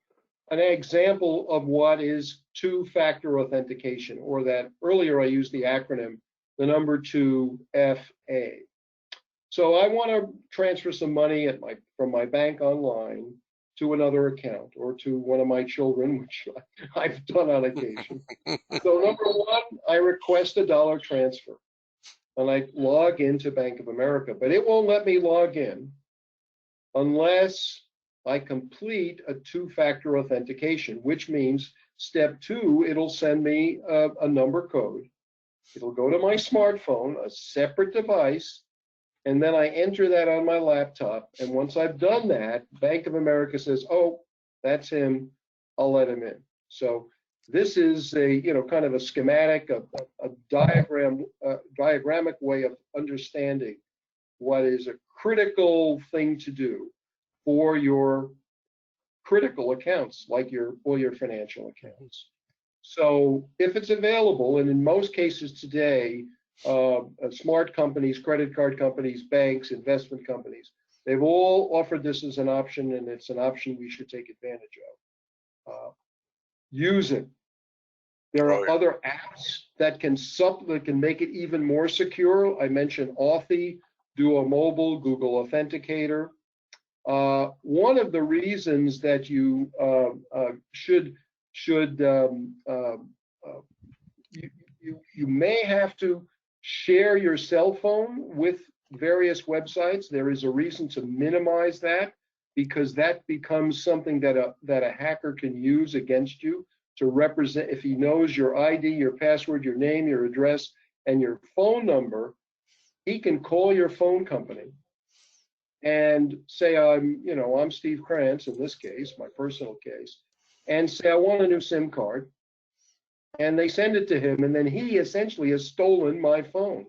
An example of what is two-factor authentication, or that earlier I used the acronym, the number 2FA. So I want to transfer some money from my bank online to another account or to one of my children, which I've done on occasion. So number 1, I request a dollar transfer, and I log into Bank of America, but it won't let me log in unless I complete a two-factor authentication, which means step 2, it'll send me a number code. It'll go to my smartphone, a separate device, and then I enter that on my laptop. And once I've done that, Bank of America says, "Oh, that's him. I'll let him in." So this is a kind of a schematic, a diagrammic way of understanding what is a critical thing to do for your critical accounts, like all your financial accounts. So if it's available, and in most cases today, smart companies, credit card companies, banks, investment companies, they've all offered this as an option, and it's an option we should take advantage of. Use it. There are other apps that can make it even more secure. I mentioned Authy, Duo Mobile, Google Authenticator. One of the reasons that you you may have to share your cell phone with various websites. There is a reason to minimize that, because that becomes something that a hacker can use against you to represent. If he knows your ID, your password, your name, your address, and your phone number, he can call your phone company and say I'm Steve Krantz in this case, my personal case, and say I want a new SIM card, and they send it to him, and then he essentially has stolen my phone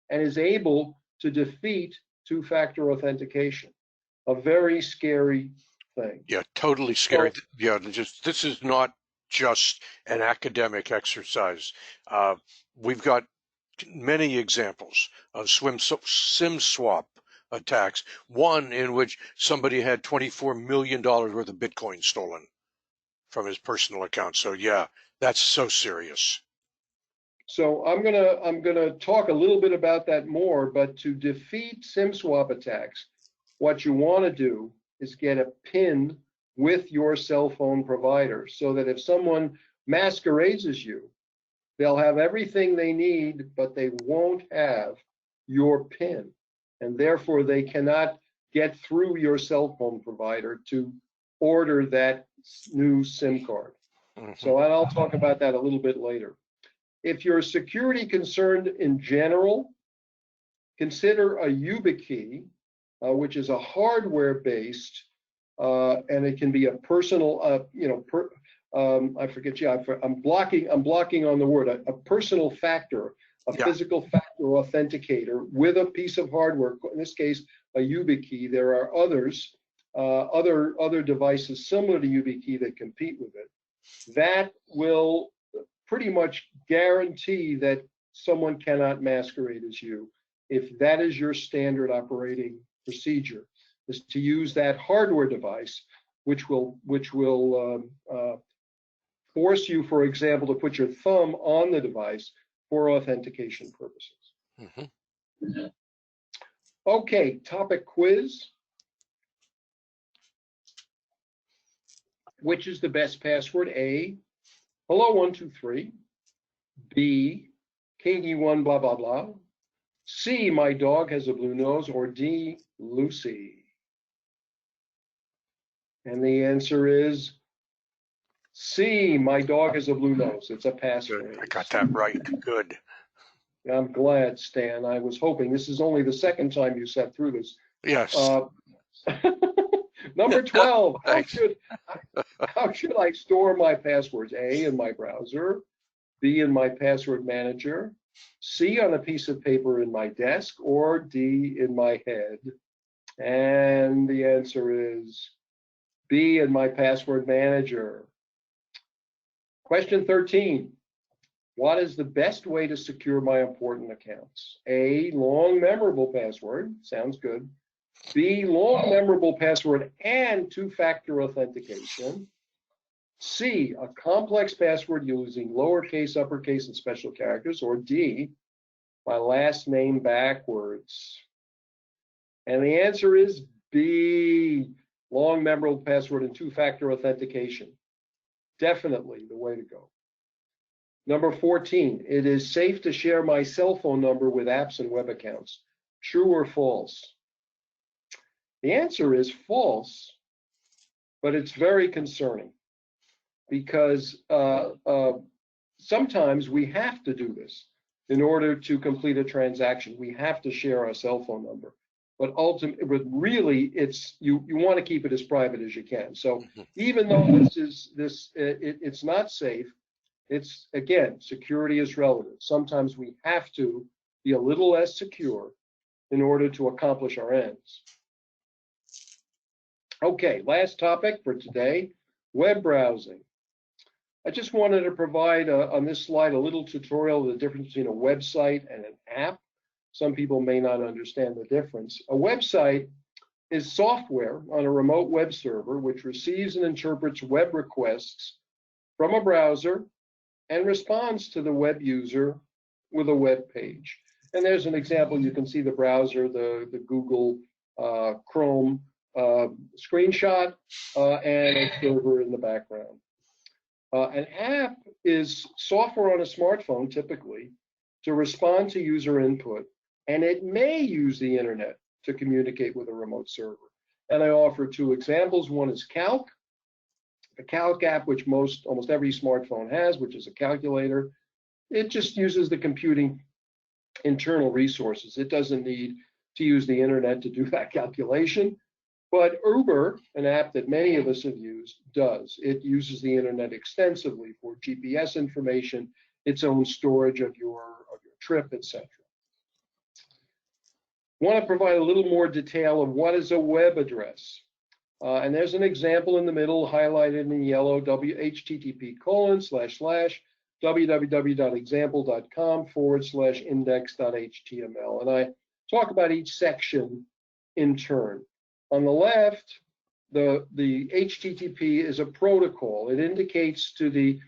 and is able to defeat two-factor authentication. A very scary thing. Yeah, totally scary. So, Yeah, this is not just an academic exercise. We've got many examples of SIM swap attacks. One in which somebody had $24 million worth of Bitcoin stolen from his personal account. So yeah, that's so serious. So I'm gonna talk a little bit about that more, but to defeat SIM swap attacks, what you want to do is get a PIN with your cell phone provider so that if someone masquerades as you, they'll have everything they need, but they won't have your PIN. And therefore they cannot get through your cell phone provider to order that new SIM card. So I'll talk about that a little bit later. If you're security concerned in general, consider a YubiKey, which is a hardware-based, and it can be a personal, I forget. Yeah, I'm blocking on the word. A personal factor, a physical factor authenticator with a piece of hardware. In this case, a YubiKey. There are others, other devices similar to YubiKey that compete with it. That will pretty much guarantee that someone cannot masquerade as you if that is your standard operating procedure, is to use that hardware device, which will force you, for example, to put your thumb on the device for authentication purposes. Okay, topic quiz. Which is the best password? A, hello 123. B, kinky one blah blah blah. C, my dog has a blue nose. Or D, Lucy. And the answer is C, my dog has a blue nose. It's a passphrase. Good. I got that right. Good. I'm glad, Stan. I was hoping. This is only the second time you sat through this. Yes. Number 12, how should I store my passwords? A, in my browser. B, in my password manager. C, on a piece of paper in my desk. Or D, in my head. And the answer is B, in my password manager. Question 13. What is the best way to secure my important accounts? A, long memorable password. Sounds good. B, long memorable password and two-factor authentication. C, a complex password using lowercase, uppercase, and special characters. Or D, my last name backwards. And the answer is B, long memorable password and two-factor authentication. Definitely the way to go. Number 14, it is safe to share my cell phone number with apps and web accounts. True or false? The answer is false, but it's very concerning because sometimes we have to do this in order to complete a transaction. We have to share our cell phone number, but ultimately, really, you want to keep it as private as you can. So even though it's not safe, it's, again, security is relative. Sometimes we have to be a little less secure in order to accomplish our ends. Okay, last topic for today, web browsing. I just wanted to provide on this slide a little tutorial of the difference between a website and an app. Some people may not understand the difference. A website is software on a remote web server which receives and interprets web requests from a browser and responds to the web user with a web page. And there's an example. You can see the browser, the Google Chrome screenshot, and a server in the background. An app is software on a smartphone, typically, to respond to user input, and it may use the internet to communicate with a remote server. And I offer two examples. One is Calc, a Calc app, which almost every smartphone has, which is a calculator. It just uses the computing internal resources. It doesn't need to use the internet to do that calculation. But Uber, an app that many of us have used, does. It uses the internet extensively for GPS information, its own storage of your trip, etc. Want to provide a little more detail of what is a web address. And there's an example in the middle highlighted in yellow, http://www.example.com/index.html. And I talk about each section in turn. On the left, the HTTP is a protocol. It indicates to the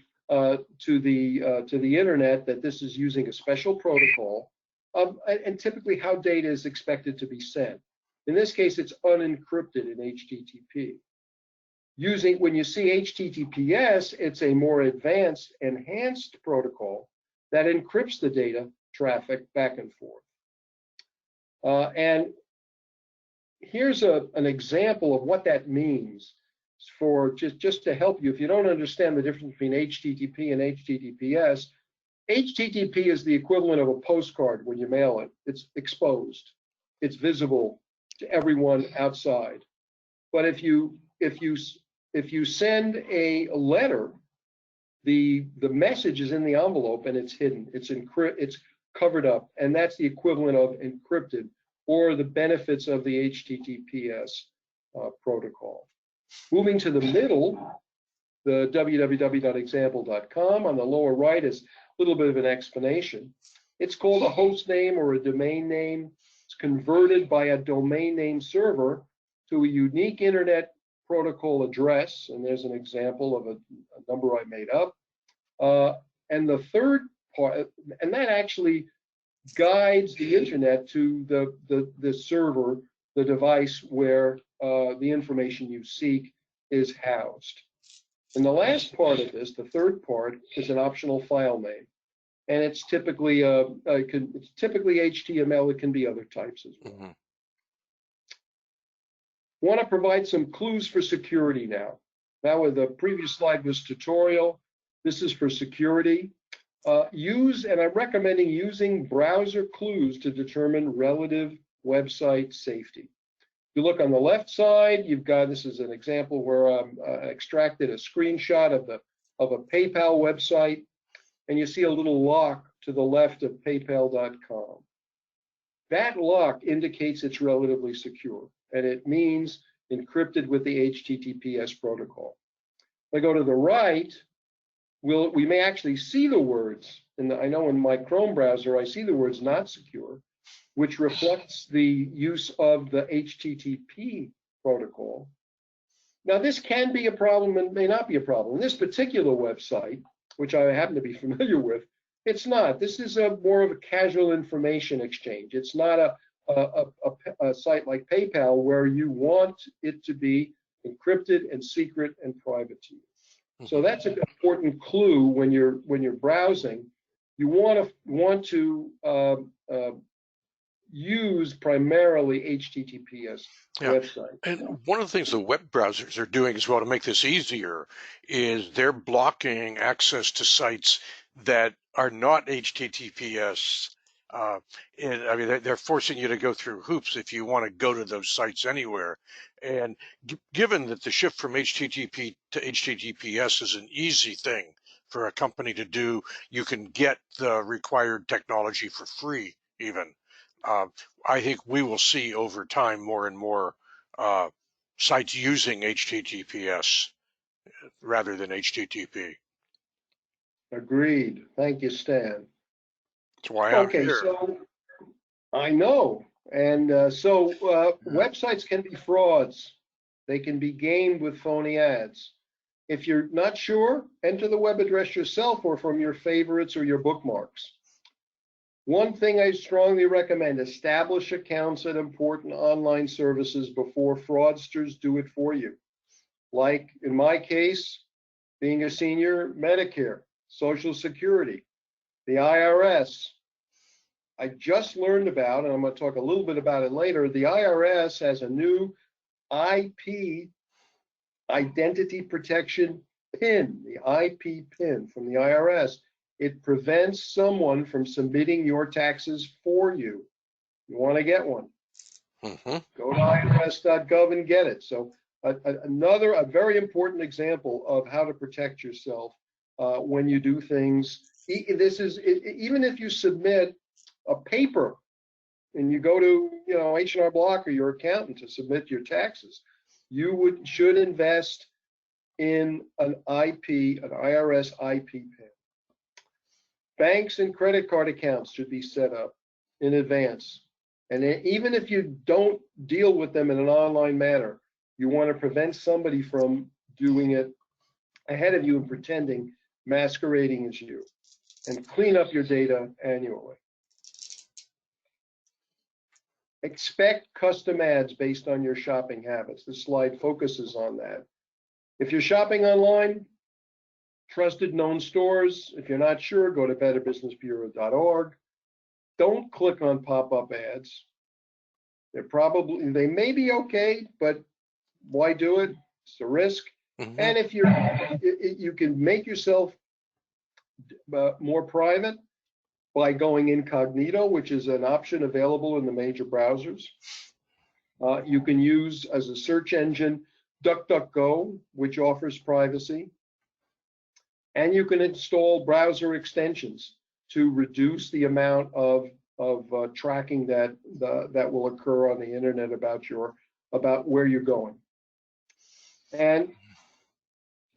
internet that this is using a special protocol, and typically how data is expected to be sent. In this case, it's unencrypted in HTTP. When you see HTTPS, it's a more advanced, enhanced protocol that encrypts the data traffic back and forth. And here's an example of what that means for just to help you. If you don't understand the difference between HTTP and HTTPS, HTTP is the equivalent of a postcard when you mail it. It's exposed. It's visible to everyone outside. But if you send a letter, the message is in the envelope and it's hidden. It's covered up, and that's the equivalent of encrypted, or the benefits of the HTTPS protocol. Moving to the middle, the www.example.com. On the lower right is a little bit of an explanation. It's called a host name or a domain name. It's converted by a domain name server to a unique internet protocol address, and there's an example of a number I made up. And the third part, and that actually guides the internet to the server, the device where the information you seek is housed. And the last part of this, the third part, is an optional file name, and it's typically HTML. It can be other types as well. Mm-hmm. Want to provide some clues for security now. Now, the previous slide was tutorial. This is for security. And I'm recommending using browser clues to determine relative website safety. If you look on the left side, you've got, this is an example where I extracted a screenshot of a PayPal website, and you see a little lock to the left of paypal.com. That lock indicates it's relatively secure, and it means encrypted with the HTTPS protocol. If I go to the right, we may actually see the words. I know in my Chrome browser, I see the words not secure, which reflects the use of the HTTP protocol. Now, this can be a problem and may not be a problem. This particular website, which I happen to be familiar with, it's not. This is more of a casual information exchange. It's not a site like PayPal where you want it to be encrypted and secret and private to you. So that's an important clue when you're browsing. You want to use primarily HTTPS websites. And one of the things the web browsers are doing as well to make this easier is they're blocking access to sites that are not HTTPS. I mean, they're forcing you to go through hoops if you want to go to those sites anywhere. And given that the shift from HTTP to HTTPS is an easy thing for a company to do, you can get the required technology for free even. I think we will see over time more and more sites using HTTPS rather than HTTP. Agreed. Thank you, Stan. That's why I'm here. So I know. And websites can be frauds. They can be gamed with phony ads. If you're not sure, enter the web address yourself or from your favorites or your bookmarks. One thing I strongly recommend, establish accounts at important online services before fraudsters do it for you. Like in my case, being a senior, Medicare, Social Security, the IRS. I just learned about, and I'm going to talk a little bit about it later, the IRS has a new IP identity protection PIN, the IP PIN from the IRS. It prevents someone from submitting your taxes for you. You want to get one. Mm-hmm. Go to irs.gov and get it. So a very important example of how to protect yourself when you do things. Even if you submit a paper and you go to H&R Block or your accountant to submit your taxes, you should invest in an IRS IP pin. Banks and credit card accounts should be set up in advance. And even if you don't deal with them in an online manner, you want to prevent somebody from doing it ahead of you and pretending, masquerading as you, and clean up your data annually. Expect custom ads based on your shopping habits. This slide focuses on that. If you're shopping online, trusted known stores. If you're not sure, go to betterbusinessbureau.org. Don't click on pop-up ads. They may be okay, but why do it? It's a risk. Mm-hmm. And if you can make yourself more private by going incognito, which is an option available in the major browsers. You can use as a search engine DuckDuckGo, which offers privacy. And you can install browser extensions to reduce the amount of tracking that will occur on the internet about where you're going. And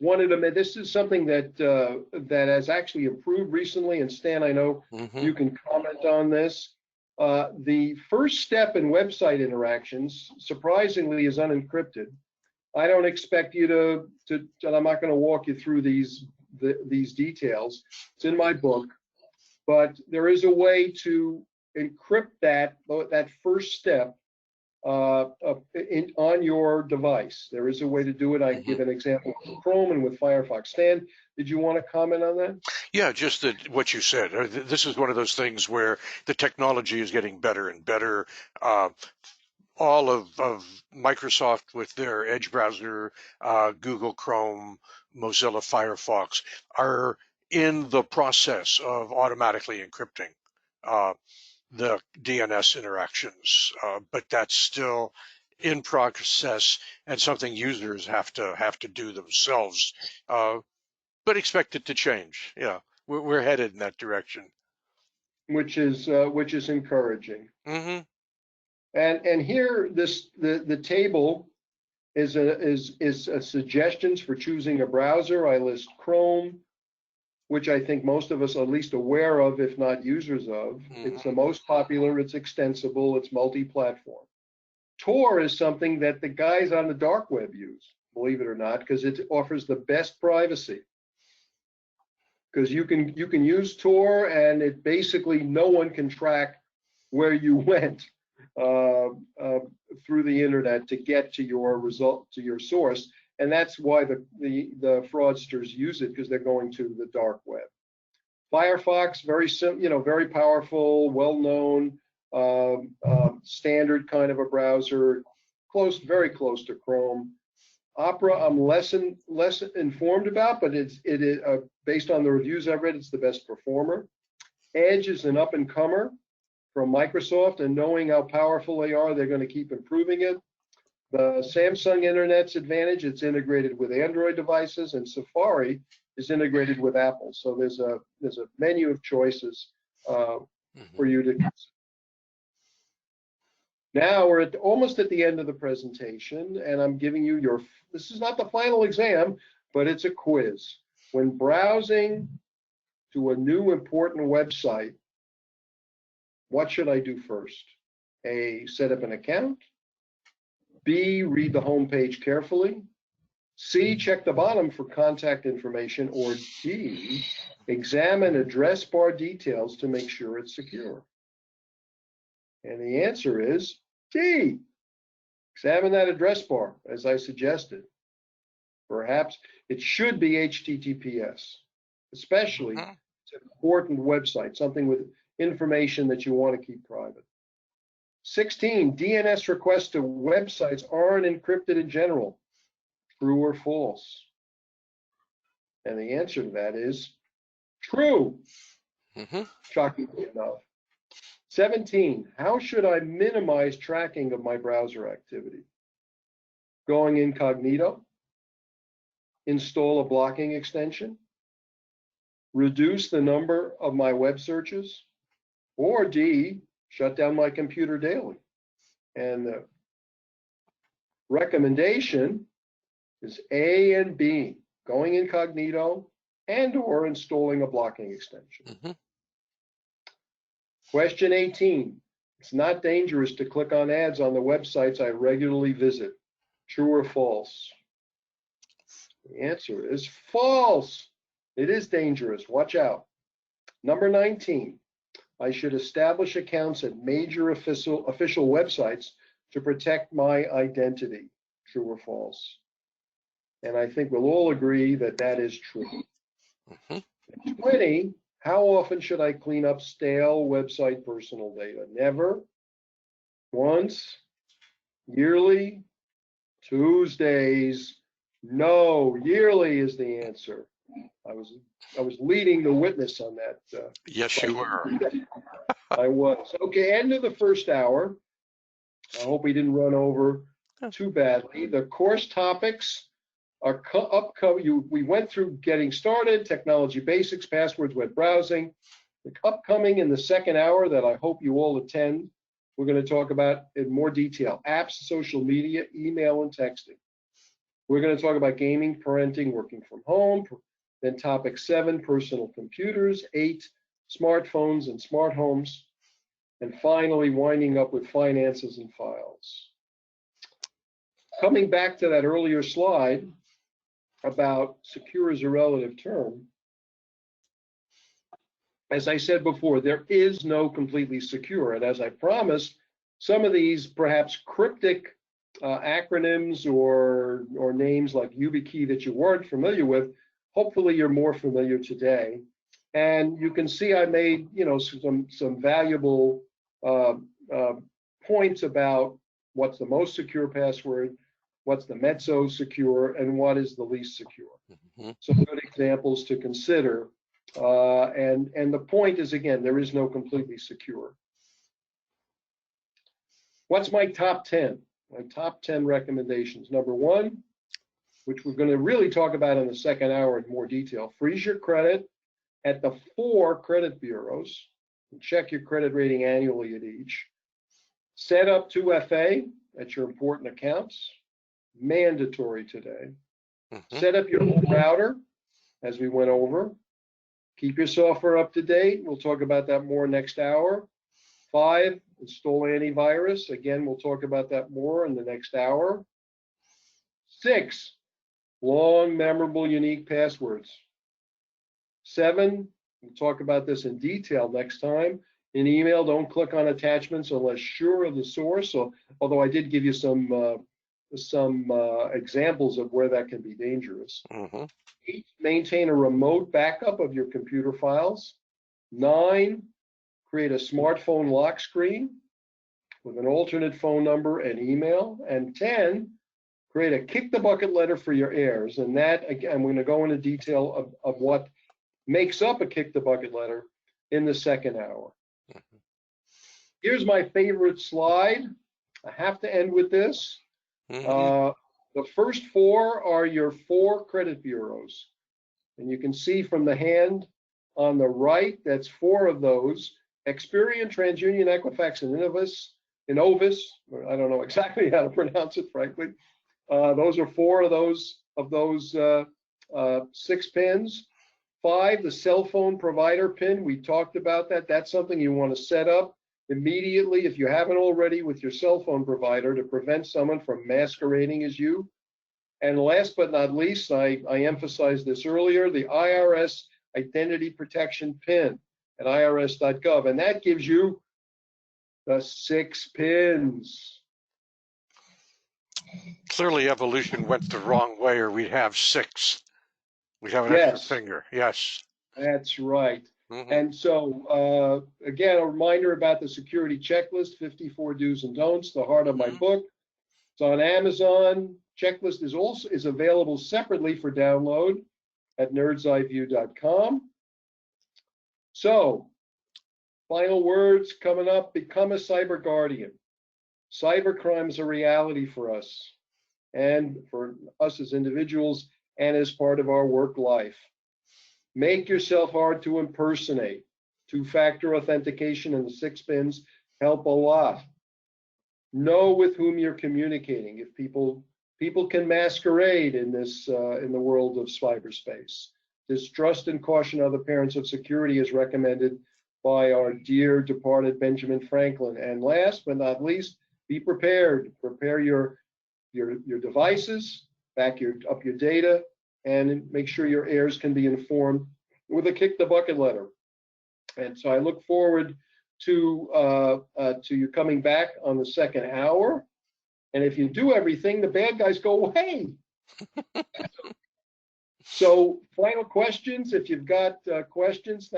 this is something that has actually improved recently. And Stan, I know you can comment on this. The first step in website interactions, surprisingly, is unencrypted. I don't expect you to and I'm not going to walk you through these details. It's in my book, but there is a way to encrypt that first step on your device. There is a way to do it. I give an example with Chrome and with Firefox. Stan, did you want to comment on that? Yeah, just what you said. This is one of those things where the technology is getting better and better. All of Microsoft with their Edge browser, Google Chrome, Mozilla Firefox are in the process of automatically encrypting the DNS interactions, but that's still in process and something users have to do themselves. But expect it to change. Yeah, we're headed in that direction, which is encouraging. Mm-hmm. And here the table is suggestions for choosing a browser. I list Chrome, which I think most of us are at least aware of, if not users of. It's the most popular, it's extensible, it's multi-platform. Tor is something that the guys on the dark web use, believe it or not, because it offers the best privacy. Because you can use Tor and it basically no one can track where you went through the internet to get to your result, to your source. And that's why the fraudsters use it, because they're going to the dark web. Firefox, very powerful, well-known, standard kind of a browser, very close to Chrome. Opera, I'm less informed about, but it is based on the reviews I've read, it's the best performer. Edge is an up-and-comer from Microsoft, and knowing how powerful they are, they're going to keep improving it. The Samsung Internet's advantage, it's integrated with Android devices, and Safari is integrated with Apple. So there's a menu of choices for you to consider. Now we're almost at the end of the presentation, and I'm giving you this is not the final exam, but it's a quiz. When browsing to a new important website, what should I do first? A, set up an account. B, read the home page carefully. C, check the bottom for contact information. Or D, examine address bar details to make sure it's secure. And the answer is D. Examine that address bar, as I suggested. Perhaps it should be HTTPS, especially it's an important website, something with information that you want to keep private. 16, DNS requests to websites aren't encrypted in general. True or false? And the answer to that is true, shockingly enough. 17, how should I minimize tracking of my browser activity? Going incognito, install a blocking extension, reduce the number of my web searches, or D, shut down my computer daily. And the recommendation is A and B, going incognito and or installing a blocking extension. Mm-hmm. Question 18, it's not dangerous to click on ads on the websites I regularly visit. True or false? The answer is false. It is dangerous. Watch out. Number 19, I should establish accounts at major official websites to protect my identity. True or false? And I think we'll all agree that that is true. Mm-hmm. 20, how often should I clean up stale website personal data? Never. Once. Yearly. Tuesdays. No. Yearly is the answer. I was leading the witness on that. Yes, you were. I was. Okay, end of the first hour. I hope we didn't run over too badly. The course topics are upcoming. We went through getting started, technology basics, passwords, web browsing. The upcoming in the second hour that I hope you all attend, we're going to talk about in more detail, apps, social media, email, and texting. We're going to talk about gaming, parenting, working from home. Then topic 7, personal computers. 8, smartphones and smart homes. And finally, winding up with finances and files. Coming back to that earlier slide about secure as a relative term, as I said before, there is no completely secure. And as I promised, some of these perhaps cryptic acronyms or names like YubiKey that you weren't familiar with, hopefully you're more familiar today. And you can see I made, some valuable points about what's the most secure password, what's the mezzo secure, and what is the least secure. Mm-hmm. Some good examples to consider. And the point is, again, there is no completely secure. What's my top 10? My top 10 recommendations. Number 1, which we're going to really talk about in the second hour in more detail, freeze your credit at the 4 credit bureaus. And check your credit rating annually at each. Set up 2FA at your important accounts. Mandatory today. Mm-hmm. Set up your own router, as we went over. Keep your software up to date. We'll talk about that more next hour. 5, install antivirus. Again, we'll talk about that more in the next hour. 6, long, memorable, unique passwords. 7, we'll talk about this in detail next time. In email, don't click on attachments unless sure of the source. So, although I did give you some examples of where that can be dangerous. Mm-hmm. 8, maintain a remote backup of your computer files. 9, create a smartphone lock screen with an alternate phone number and email. And 10, create a kick the bucket letter for your heirs. And that, again, I'm going to go into detail of what makes up a kick the bucket letter in the second hour. Mm-hmm. Here's my favorite slide. I have to end with this. Mm-hmm. The first 4 are your 4 credit bureaus. And you can see from the hand on the right, that's 4 of those. Experian, TransUnion, Equifax, and Innovis. I don't know exactly how to pronounce it, frankly. Those are 4 of those 6 pins. 5, the cell phone provider pin. We talked about that. That's something you want to set up immediately, if you haven't already, with your cell phone provider to prevent someone from masquerading as you. And last but not least, I emphasized this earlier, the IRS identity protection pin at irs.gov. And that gives you the 6 pins. Clearly, evolution went the wrong way, or we'd have 6. We'd have an Yes. extra finger. Yes. That's right. Mm-hmm. And so, again, a reminder about the security checklist, 54 do's and don'ts, the heart of my book. It's on Amazon. Checklist is available separately for download at nerdseiview.com. So, Final words coming up, become a cyber guardian. Cybercrime is a reality for us and for us as individuals and as part of our work life. Make yourself hard to impersonate. Two-factor authentication and the 6 pins help a lot. Know with whom you're communicating. If people can masquerade in this in the world of cyberspace. Distrust and caution other parents of security is recommended by our dear departed Benjamin Franklin. And last but not least, be prepared. Prepare your devices, back up your data, and make sure your heirs can be informed with a kick the bucket letter. And so I look forward to you coming back on the second hour. And if you do everything, the bad guys go away. So final questions, if you've got questions,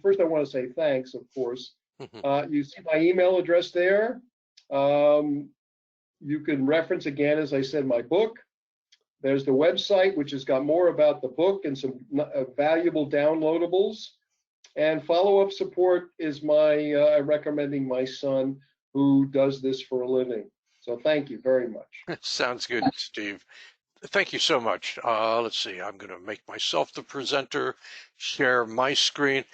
first I want to say thanks, of course. You see my email address there. You can reference, again, as I said, my book. There's the website, which has got more about the book and some valuable downloadables. And follow-up support is my recommending my son, who does this for a living. So thank you very much. Sounds good, Steve. Thank you so much. Let's see, I'm going to make myself the presenter, share my screen.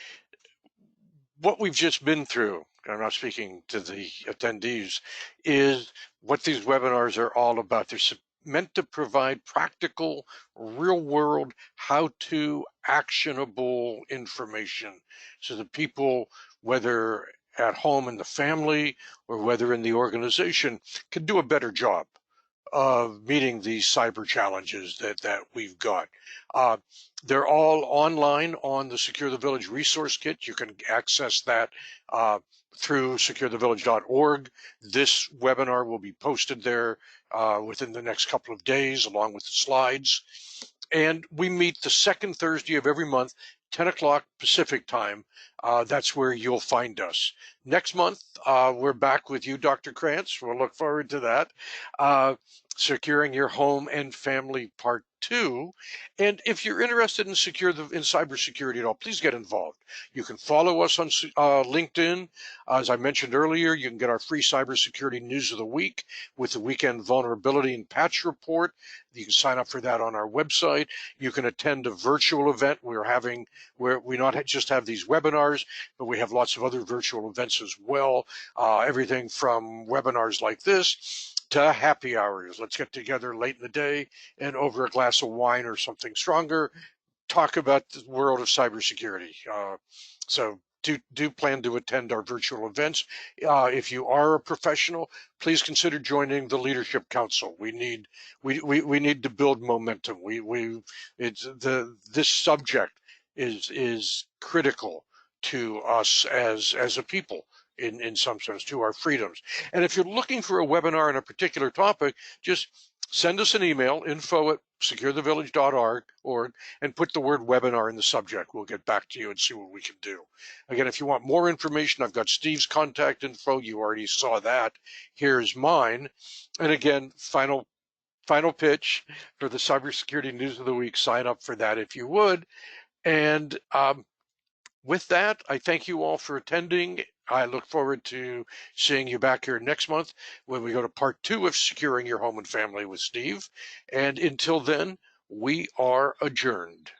What we've just been through, I'm not speaking to the attendees, is what these webinars are all about. They're meant to provide practical, real-world, how-to, actionable information so that people, whether at home in the family or whether in the organization, can do a better job of meeting these cyber challenges that we've got. They're all online on the Secure the Village resource kit. You can access that through SecureTheVillage.org. This webinar will be posted there within the next couple of days, along with the slides. And we meet the second Thursday of every month, 10 o'clock Pacific time. That's where you'll find us. Next month, we're back with you, Dr. Krantz. We'll look forward to that. Securing Your Home and Family Part 2. And if you're interested in cybersecurity at all, please get involved. You can follow us on LinkedIn. As I mentioned earlier, you can get our free cybersecurity news of the week with the weekend vulnerability and patch report. You can sign up for that on our website. You can attend a virtual event we're having where we not just have these webinars, but we have lots of other virtual events as well. Everything from webinars like this to happy hours. Let's get together late in the day and over a glass of wine or something stronger, talk about the world of cybersecurity. So do plan to attend our virtual events. If you are a professional, please consider joining the Leadership Council. We need to build momentum. This subject is critical to us as a people. In some sense, to our freedoms. And if you're looking for a webinar on a particular topic, just send us an email, info@securethevillage.org, and put the word webinar in the subject. We'll get back to you and see what we can do. Again, if you want more information, I've got Steve's contact info. You already saw that. Here's mine. And again, final pitch for the Cybersecurity News of the Week. Sign up for that if you would. And with that, I thank you all for attending. I look forward to seeing you back here next month when we go to part 2 of Securing Your Home and Family with Steve. And until then, we are adjourned.